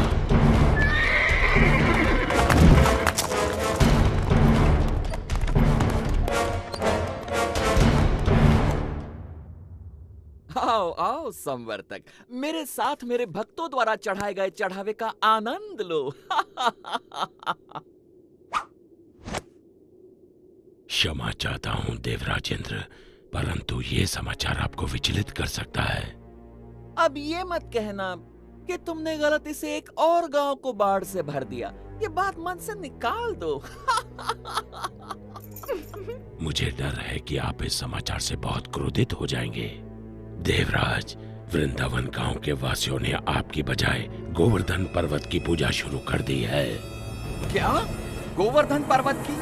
आओ आओ संवर्तक, मेरे साथ मेरे भक्तों द्वारा चढ़ाए गए चढ़ावे का आनंद लो। क्षमा चाहता हूँ देवराज इंद्र, परंतु ये समाचार आपको विचलित कर सकता है। अब ये मत कहना कि तुमने गलती से एक और गांव को बाढ़ से भर दिया। ये बात मन से निकाल दो। मुझे डर है कि आप इस समाचार से बहुत क्रोधित हो जाएंगे। देवराज, वृंदावन गांव के वासियों ने आपकी बजाय गोवर्धन पर्वत की पूजा शुरू कर दी है। क्या? गोवर्धन पर्वत की?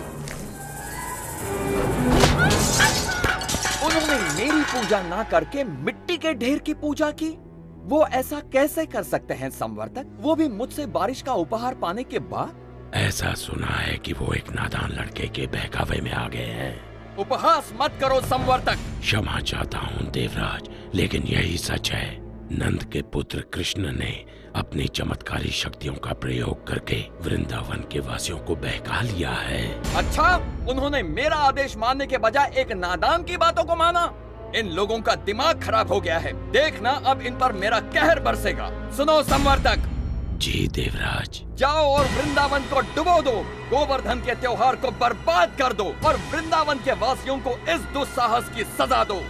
उन्होंने मेरी पूजा ना करके मिट्टी के ढेर की पूजा की? वो ऐसा कैसे कर सकते हैं संवर्तक, वो भी मुझसे बारिश का उपहार पाने के बाद? ऐसा सुना है कि वो एक नादान लड़के के बहकावे में आ गए हैं। उपहास मत करो संवर्तक। क्षमा चाहता हूँ देवराज, लेकिन यही सच है। नंद के पुत्र कृष्ण ने अपनी चमत्कारी शक्तियों का प्रयोग करके वृंदावन के वासियों को बहका लिया है। अच्छा, उन्होंने मेरा आदेश मानने के बजाय एक नादान की बातों को माना। इन लोगों का दिमाग खराब हो गया है। देखना अब इन पर मेरा कहर बरसेगा। सुनो संवर्तक। जी देवराज। जाओ और वृंदावन को डुबो दो, गोवर्धन के त्योहार को बर्बाद कर दो और वृंदावन के वासियों को इस दुस्साहस की सजा दो।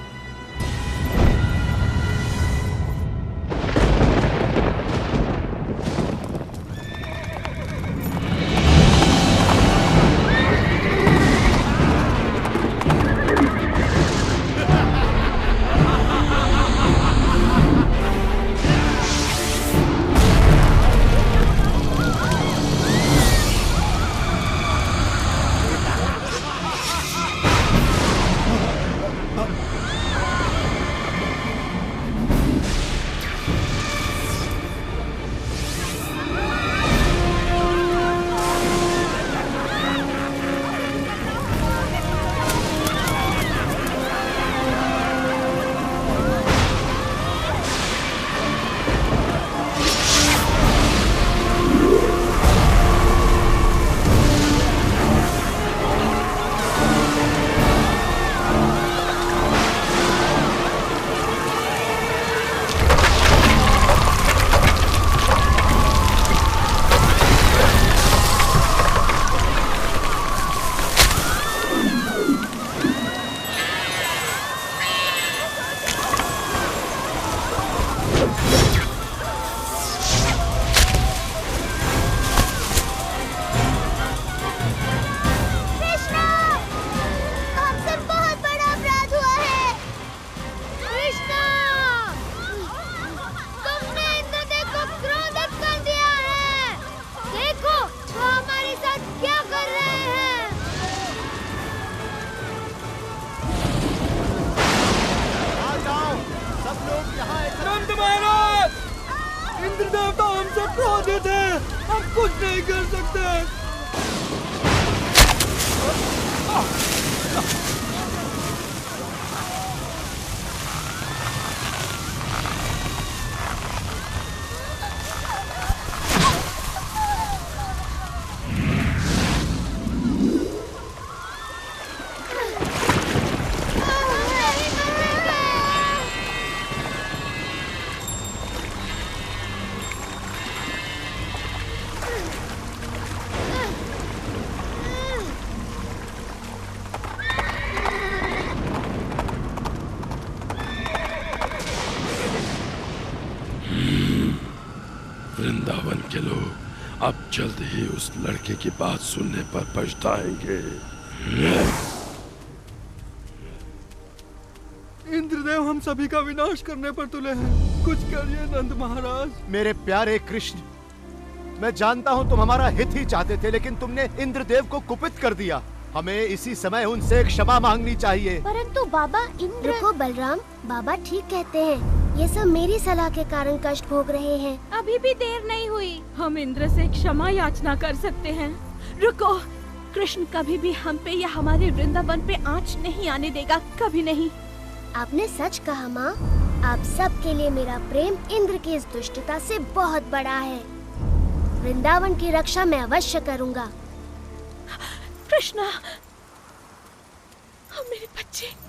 वृंदावन के लोग अब जल्द ही उस लड़के की बात सुनने पर पछताएंगे। इंद्रदेव हम सभी का विनाश करने पर तुले हैं, कुछ करिए नंद महाराज। मेरे प्यारे कृष्ण, मैं जानता हूँ तुम हमारा हित ही चाहते थे, लेकिन तुमने इंद्रदेव को कुपित कर दिया। हमें इसी समय उनसे क्षमा मांगनी चाहिए। परंतु बाबा इंद्र। रुको बलराम, बाबा ठीक कहते हैं। ये सब मेरी सलाह के कारण कष्ट भोग रहे हैं। अभी भी देर नहीं हुई, हम इंद्र से क्षमा याचना कर सकते हैं। रुको, कृष्ण कभी भी हम पे या हमारे वृंदावन पे आँच नहीं आने देगा, कभी नहीं। आपने सच कहा माँ। आप सब के लिए मेरा प्रेम इंद्र की इस दुष्टता से बहुत बड़ा है। वृंदावन की रक्षा मैं अवश्य करूँगा। कृष्णा, मेरे बच्चे।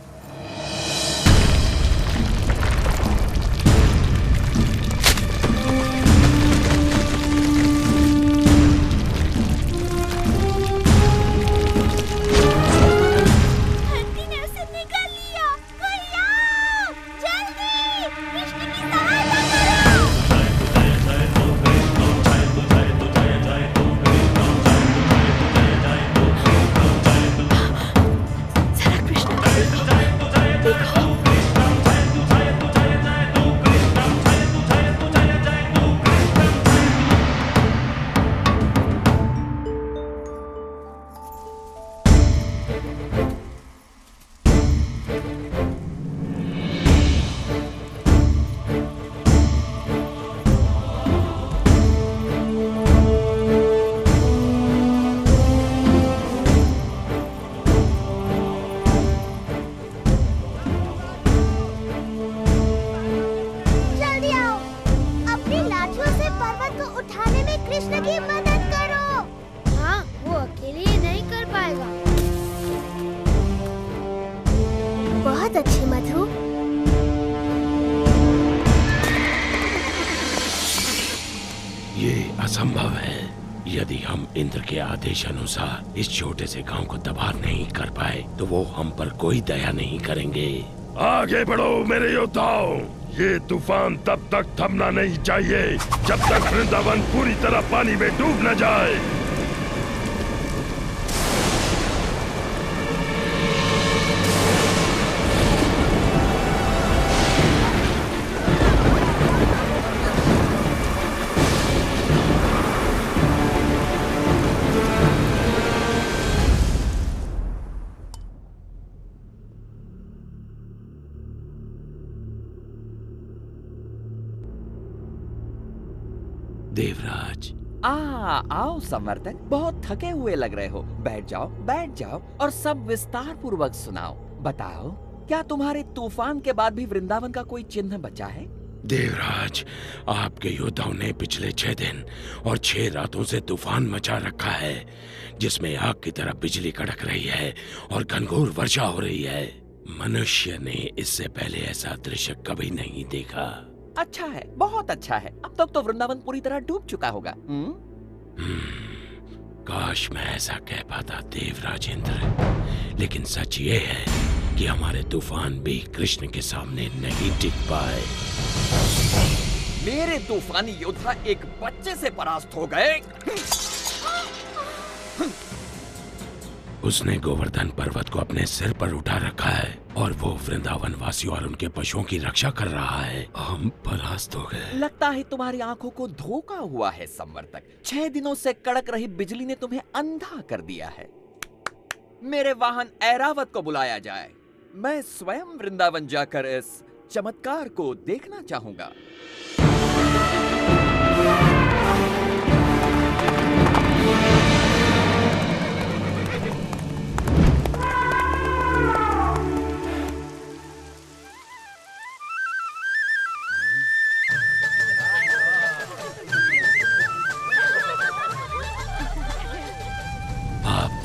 कृष्ण बहुत अच्छे मधु। ये असंभव है। यदि हम इंद्र के आदेश अनुसार इस छोटे से गांव को तबाह नहीं कर पाए तो वो हम पर कोई दया नहीं करेंगे। आगे बढ़ो मेरे योद्धाओं, ये तूफान तब तक थमना नहीं चाहिए जब तक वृंदावन पूरी तरह पानी में डूब न जाए। देवराज, आओ संवर्तक, बहुत थके हुए लग रहे हो। बैठ जाओ और सब विस्तार पूर्वक सुनाओ। बताओ, क्या तुम्हारे तूफान के बाद भी वृंदावन का कोई चिन्ह बचा है? देवराज, आपके योद्धाओं ने पिछले 6 दिन और 6 रातों से तूफान मचा रखा है, जिसमें आग की तरह बिजली कड़क रही है और घनघोर वर्षा हो रही है। मनुष्य ने इससे पहले ऐसा दृश्य कभी नहीं देखा। अच्छा है, बहुत अच्छा है। अब तक तो वृंदावन पूरी तरह डूब चुका होगा। काश मैं ऐसा कह पाता देवराज इंद्र, लेकिन सच ये है कि हमारे तूफान भी कृष्ण के सामने नहीं टिक पाए। मेरे तूफानी योद्धा एक बच्चे से परास्त हो गए। उसने गोवर्धन पर्वत को अपने सिर पर उठा रखा है और वो वृंदावन वासियों और उनके पशुओं की रक्षा कर रहा है। हम परास्त हो गए। लगता है तुम्हारी आंखों को धोखा हुआ है संवर्तक। 6 दिनों से कड़क रही बिजली ने तुम्हें अंधा कर दिया है। मेरे वाहन ऐरावत को बुलाया जाए। मैं स्वयं वृंदावन जाकर इस चमत्कार को देखना चाहूंगा।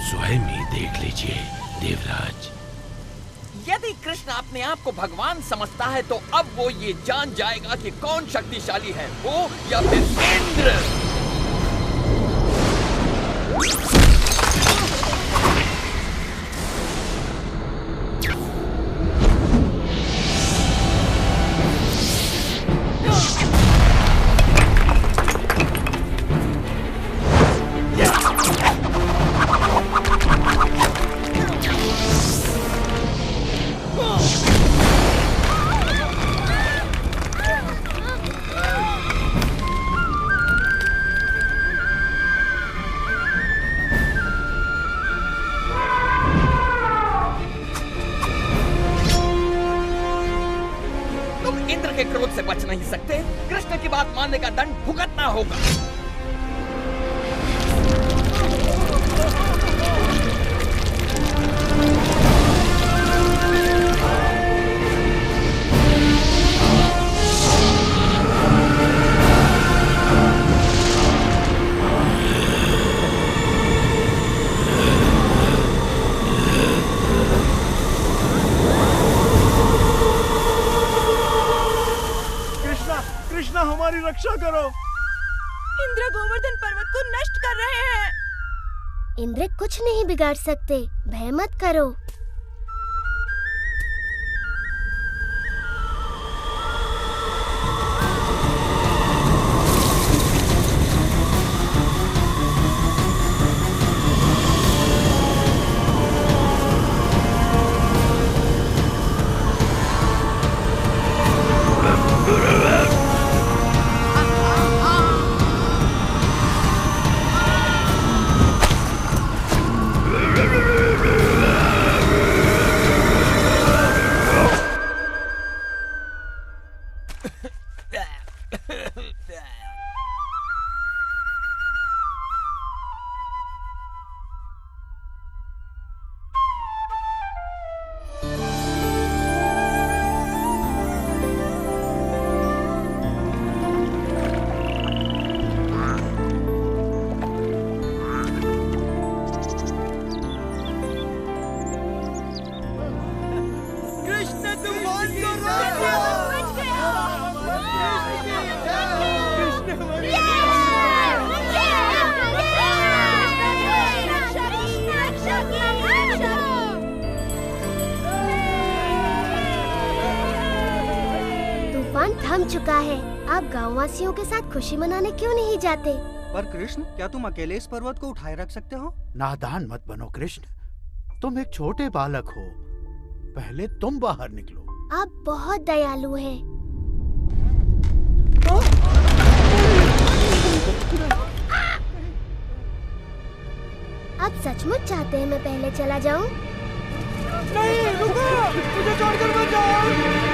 स्वयं ही देख लीजिए देवराज। यदि कृष्ण अपने आप को भगवान समझता है तो अब वो ये जान जाएगा कि कौन शक्तिशाली है, वो या फिर इंद्र। के क्रोध से बच नहीं सकते। कृष्ण की बात मानने का दंड भुगतना होगा। हमारी रक्षा करो। इंद्र गोवर्धन पर्वत को नष्ट कर रहे हैं। इंद्र कुछ नहीं बिगाड़ सकते, भय मत करो। तूफान थम चुका है। आप गांववासियों के साथ खुशी मनाने क्यों नहीं जाते? पर कृष्ण, क्या तुम अकेले इस पर्वत को उठाए रख सकते हो? नादान मत बनो कृष्ण, तुम एक छोटे बालक हो। पहले तुम बाहर निकलो। आप बहुत दयालु हैं। आप सचमुच चाहते हैं मैं पहले चला जाऊं? नहीं, रुको! मुझे छोड़कर मत जाओ!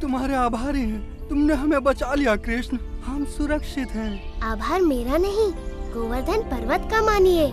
तुम्हारे आभारी हैं। तुमने हमें बचा लिया कृष्ण, हम सुरक्षित हैं। आभार मेरा नहीं, गोवर्धन पर्वत का मानिए।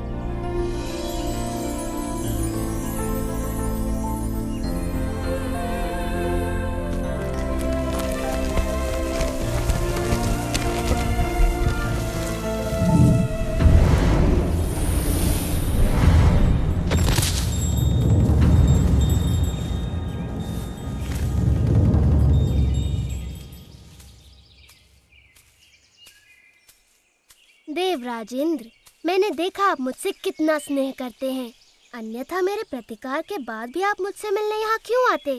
देवराजेंद्र, मैंने देखा आप मुझसे कितना स्नेह करते हैं। अन्यथा मेरे प्रतिकार के बाद भी आप मुझसे मिलने यहाँ क्यों आते?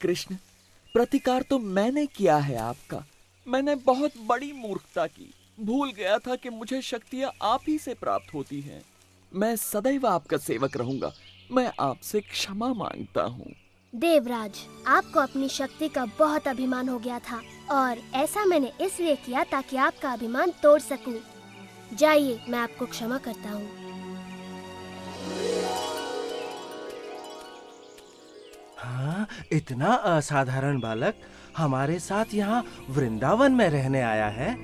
कृष्ण, प्रतिकार तो मैंने किया है आपका। मैंने बहुत बड़ी मूर्खता की। भूल गया था कि मुझे शक्तियाँ आप ही से प्राप्त होती हैं। मैं सदैव आपका सेवक रहूंगा। मैं आपसे क्षमा मांगता हूँ। देवराज, आपको अपनी शक्ति का बहुत अभिमान हो गया था और ऐसा मैंने इसलिए किया ताकि आपका अभिमान तोड़ सकूं। जाइए, मैं आपको क्षमा करता हूँ। हाँ, इतना असाधारण बालक हमारे साथ यहाँ वृंदावन में रहने आया है।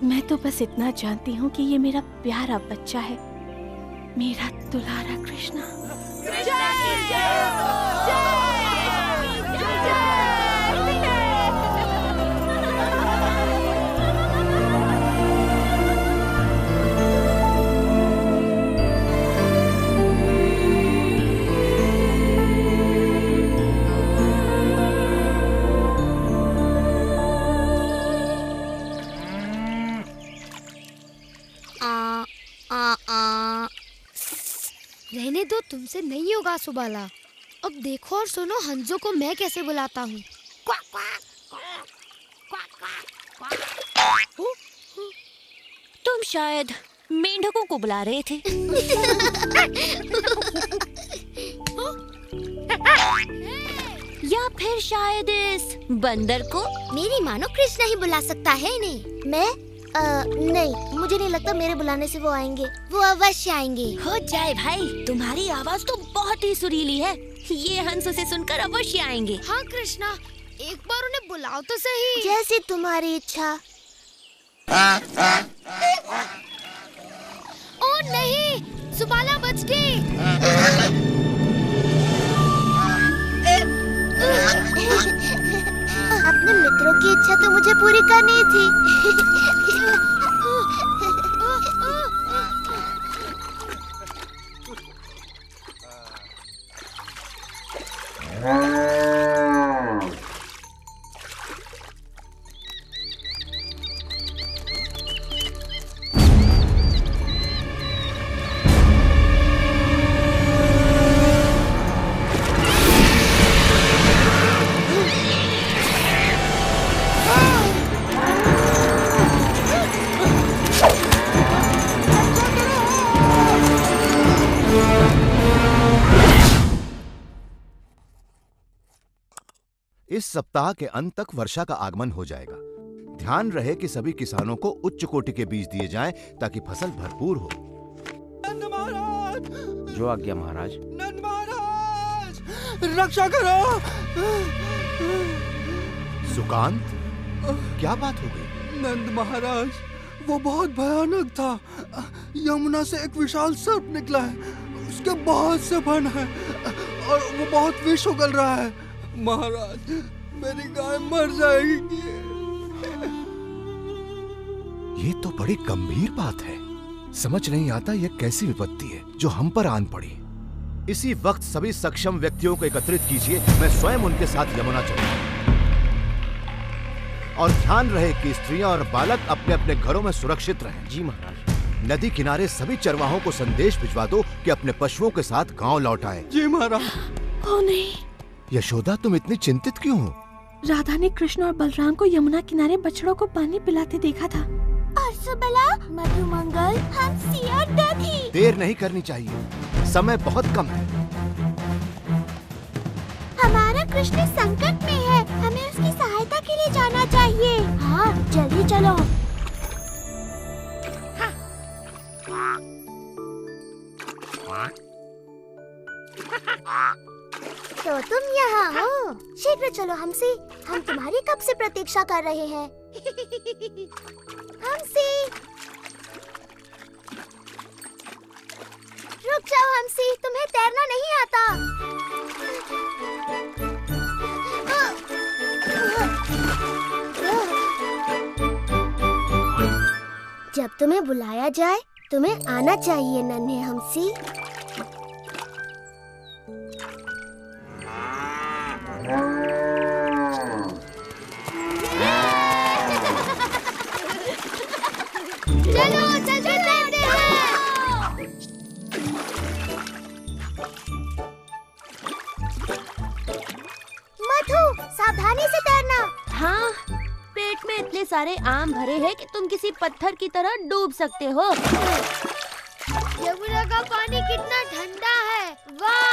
मैं तो बस इतना जानती हूँ कि ये मेरा प्यारा बच्चा है, मेरा दुलारा कृष्णा। रहने दो, तुमसे नहीं होगा सुबाला। अब देखो और सुनो हंसो को मैं कैसे बुलाता हूँ। तुम शायद मेंढकों को बुला रहे थे। या फिर शायद इस बंदर को। मेरी मानो कृष्ण ही बुला सकता है इन्हें। मैं नहीं, मुझे नहीं लगता मेरे बुलाने से वो आएंगे। वो अवश्य आएंगे। हो जाए भाई, तुम्हारी आवाज तो बहुत ही सुरीली है। ये हंस उसे सुनकर अवश्य आएंगे। हाँ कृष्णा, एक बार उन्हें बुलाओ तो सही। जैसी तुम्हारी इच्छा। ओ नहीं, सुबाला बच गई। अपने मित्रों की इच्छा तो मुझे पूरी करनी थी। इस सप्ताह के अंत तक वर्षा का आगमन हो जाएगा। ध्यान रहे कि सभी किसानों को उच्च कोटि के बीज दिए जाएं ताकि फसल भरपूर हो। नंद महाराज! जो आज्ञा महाराज। नंद महाराज! रक्षा करो! सुकांत, क्या बात हो गई? नंद महाराज, वो बहुत भयानक था। यमुना से एक विशाल सर्प निकला है, उसके बहुत से फन है और वो बहुत विष उगल रहा है। महाराज, मेरी गाय मर जाएगी। ये तो बड़ी गंभीर बात है। समझ नहीं आता ये कैसी विपत्ति है जो हम पर आन पड़ी। इसी वक्त सभी सक्षम व्यक्तियों को एकत्रित कीजिए, मैं स्वयं उनके साथ यमुना चलूंगा। और ध्यान रहे कि स्त्रियां और बालक अपने अपने घरों में सुरक्षित रहें। जी महाराज। नदी किनारे सभी चरवाहों को संदेश भिजवा दो कि अपने पशुओं के साथ गांव लौट आएं। जी महाराज। ओ नहीं, यशोदा, तुम इतनी चिंतित क्यों हो? राधा ने कृष्ण और बलराम को यमुना किनारे बछड़ों को पानी पिलाते देखा था। और सुबला, मधुमंगल, हंसी और दधी। देर नहीं करनी चाहिए, समय बहुत कम है। हमारा कृष्ण संकट में है, हमें उसकी सहायता के लिए जाना चाहिए। हाँ, जल्दी चलो। तो तुम यहाँ हो? शीघ्र चलो हमसी, हम तुम्हारी कब से प्रतीक्षा कर रहे हैं। हमसी, रुक जाओ हमसी, तुम्हें तैरना नहीं आता। जब तुम्हें बुलाया जाए तुम्हें आना चाहिए नन्हे हमसी। चलो चलते तैरते हैं। मधु, सावधानी से तैरना। हाँ, पेट में इतने सारे आम भरे हैं कि तुम किसी पत्थर की तरह डूब सकते हो। यमुना का पानी कितना ठंडा है, वाह!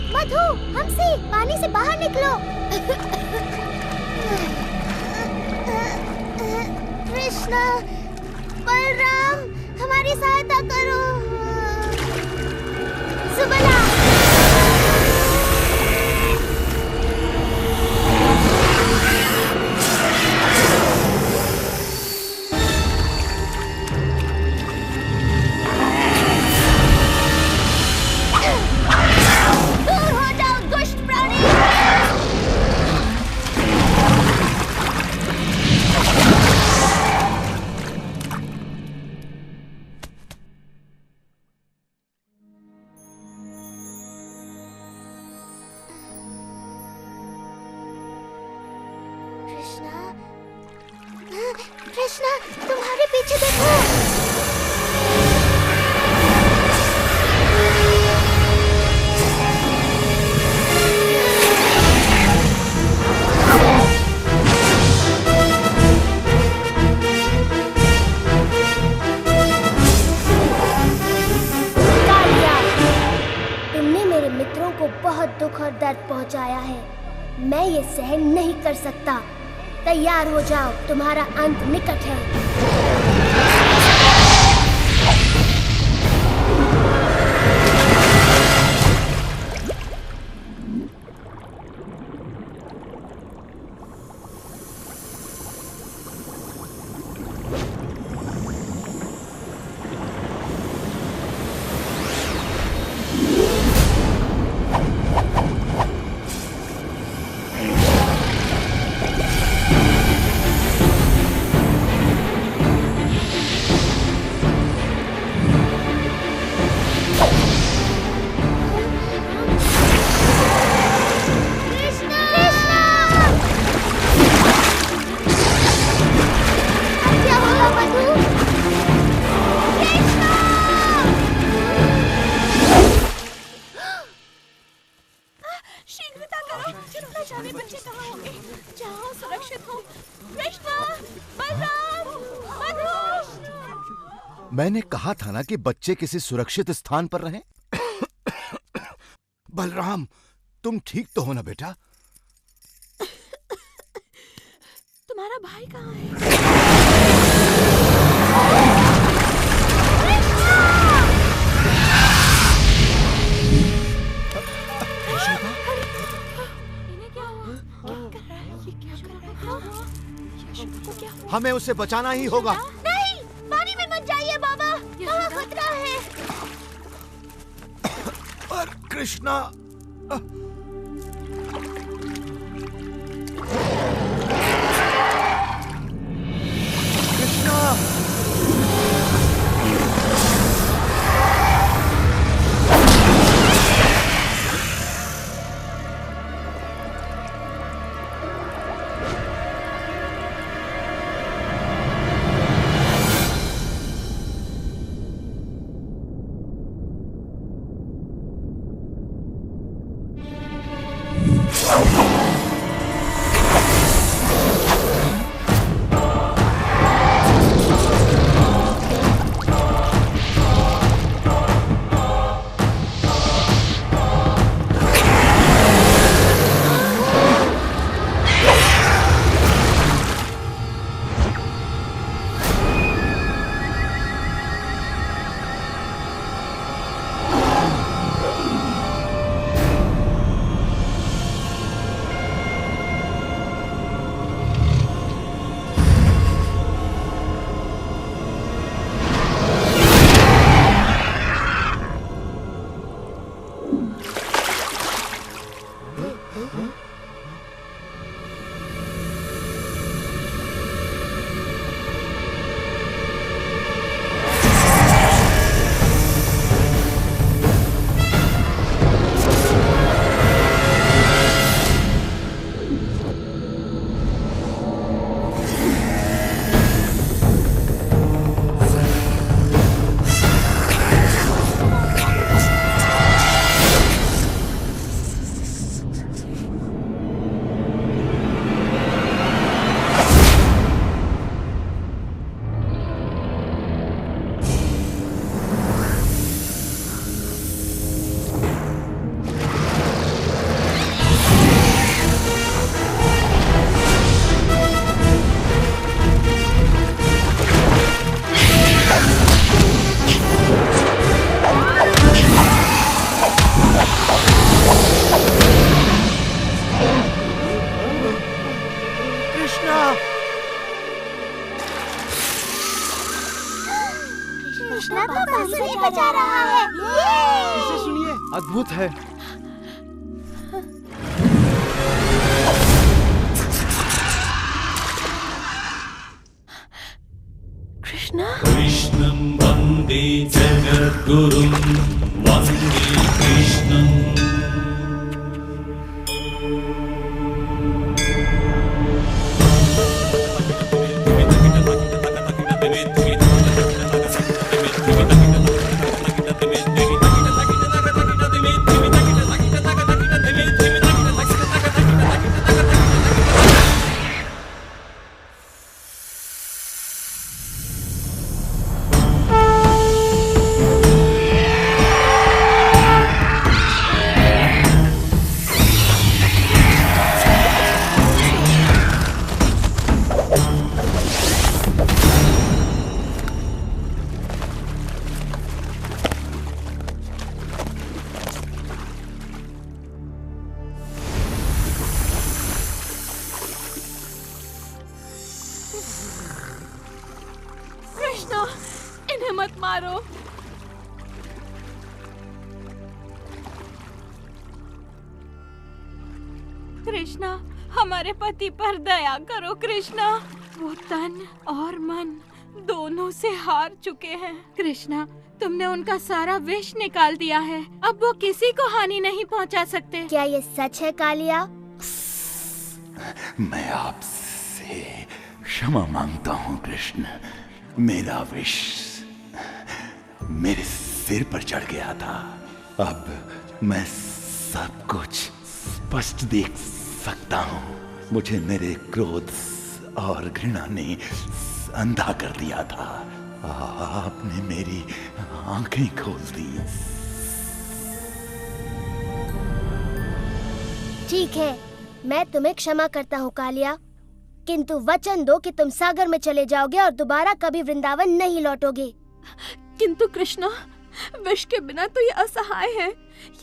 मधु, हमसी, पानी से बाहर निकलो। कृष्ण, बलराम, हमारी सहायता करो। सुबला। कृष्णा, तुम्हारे पीछे देखो। तुमने मेरे मित्रों को बहुत दुख और दर्द पहुंचाया है, मैं ये सहन नहीं कर सकता। तैयार हो जाओ, तुम्हारा अंत निकट है। जाने बच्चे कहाँ होंगे? जाओ, सुरक्षित हो। कृष्णा, बलराम, मधु। मैंने कहा था ना कि बच्चे किसी सुरक्षित स्थान पर रहें। बलराम, तुम ठीक तो हो ना बेटा? तुम्हारा भाई कहाँ है? हमें उसे बचाना ही होगा। नहीं, पानी में मत जाइए बाबा, वहाँ खतरा है। और कृष्णा, कृष्णा तो बांसुरी बजा रहा है। इसे सुनिए, अद्भुत है। कृष्णा, कृष्णं वन्दे जगद्गुरुं वन्दे कृष्णम्। कृष्णा, इन्हें मत मारो। कृष्णा, हमारे पति पर दया करो कृष्णा। वो तन और मन दोनों से हार चुके हैं। कृष्णा, तुमने उनका सारा विष निकाल दिया है। अब वो किसी को हानि नहीं पहुंचा सकते। क्या ये सच है कालिया? मैं आपसे क्षमा मांगता हूँ कृष्ण। मेरा विष मेरे सिर पर चढ़ गया था। अब मैं सब कुछ स्पष्ट देख सकता हूँ। मुझे मेरे क्रोध और घृणा ने अंधा कर दिया था। आपने मेरी आंखें खोल दी। ठीक है, मैं तुम्हें क्षमा करता हूँ कालिया, किंतु वचन दो कि तुम सागर में चले जाओगे और दोबारा कभी वृंदावन नहीं लौटोगे। किंतु कृष्णा, विष के बिना तो ये असहाय है।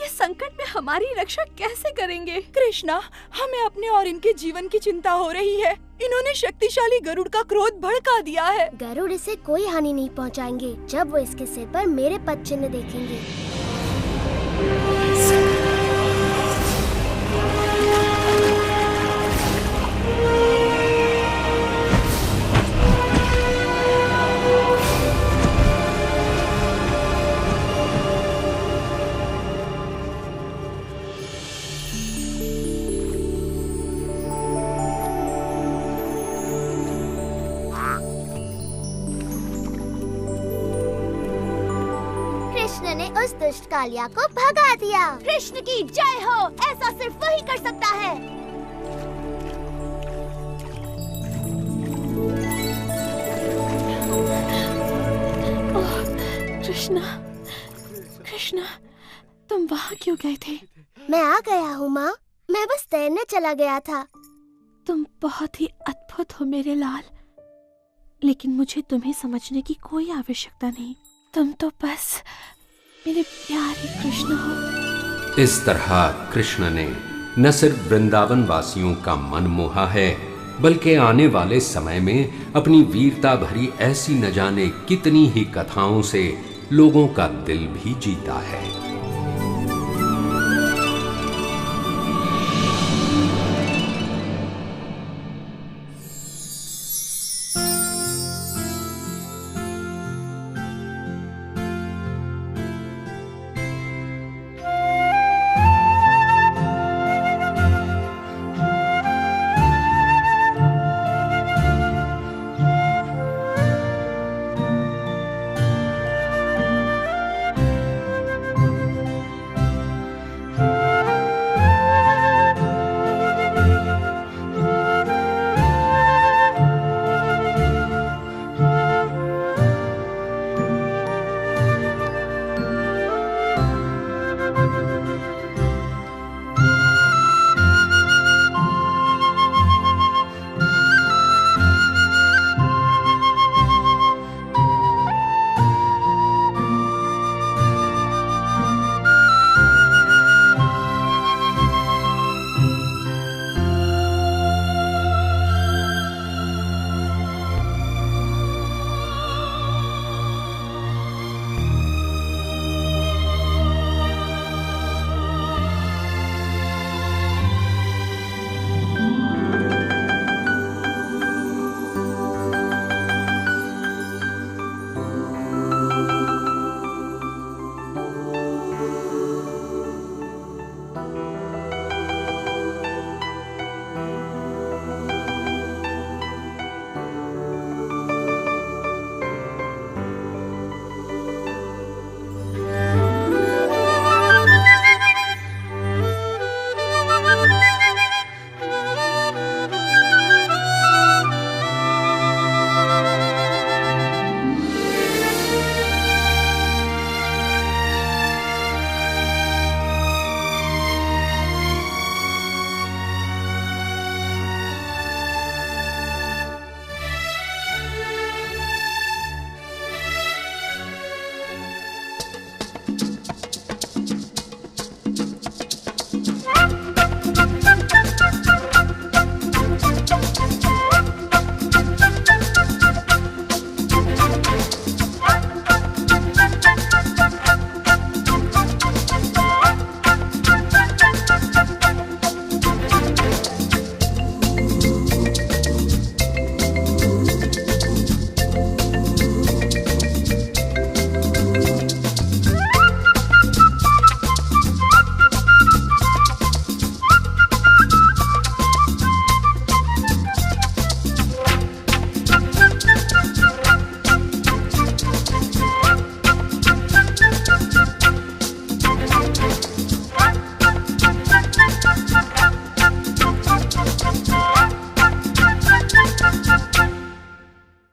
ये संकट में हमारी रक्षा कैसे करेंगे? कृष्णा, हमें अपने और इनके जीवन की चिंता हो रही है। इन्होंने शक्तिशाली गरुड़ का क्रोध भड़का दिया है। गरुड़ इसे कोई हानि नहीं पहुंचाएंगे जब वो इसके सिर पर मेरे पद चिन्ह देखेंगे। कृष्ण ने उस दुष्ट कालिया को भगा दिया। कृष्ण की जय हो, ऐसा सिर्फ वही कर सकता है। कृष्णा, कृष्णा, तुम वहाँ क्यों गए थे? मैं आ गया हूँ माँ, मैं बस तैरने चला गया था। तुम बहुत ही अद्भुत हो मेरे लाल, लेकिन मुझे तुम्हें समझने की कोई आवश्यकता नहीं। तुम तो बस मेरे प्यारे कृष्ण हो। इस तरह कृष्ण ने न सिर्फ वृंदावन वासियों का मन मोहा है, बल्कि आने वाले समय में अपनी वीरता भरी ऐसी न जाने कितनी ही कथाओं से लोगों का दिल भी जीता है।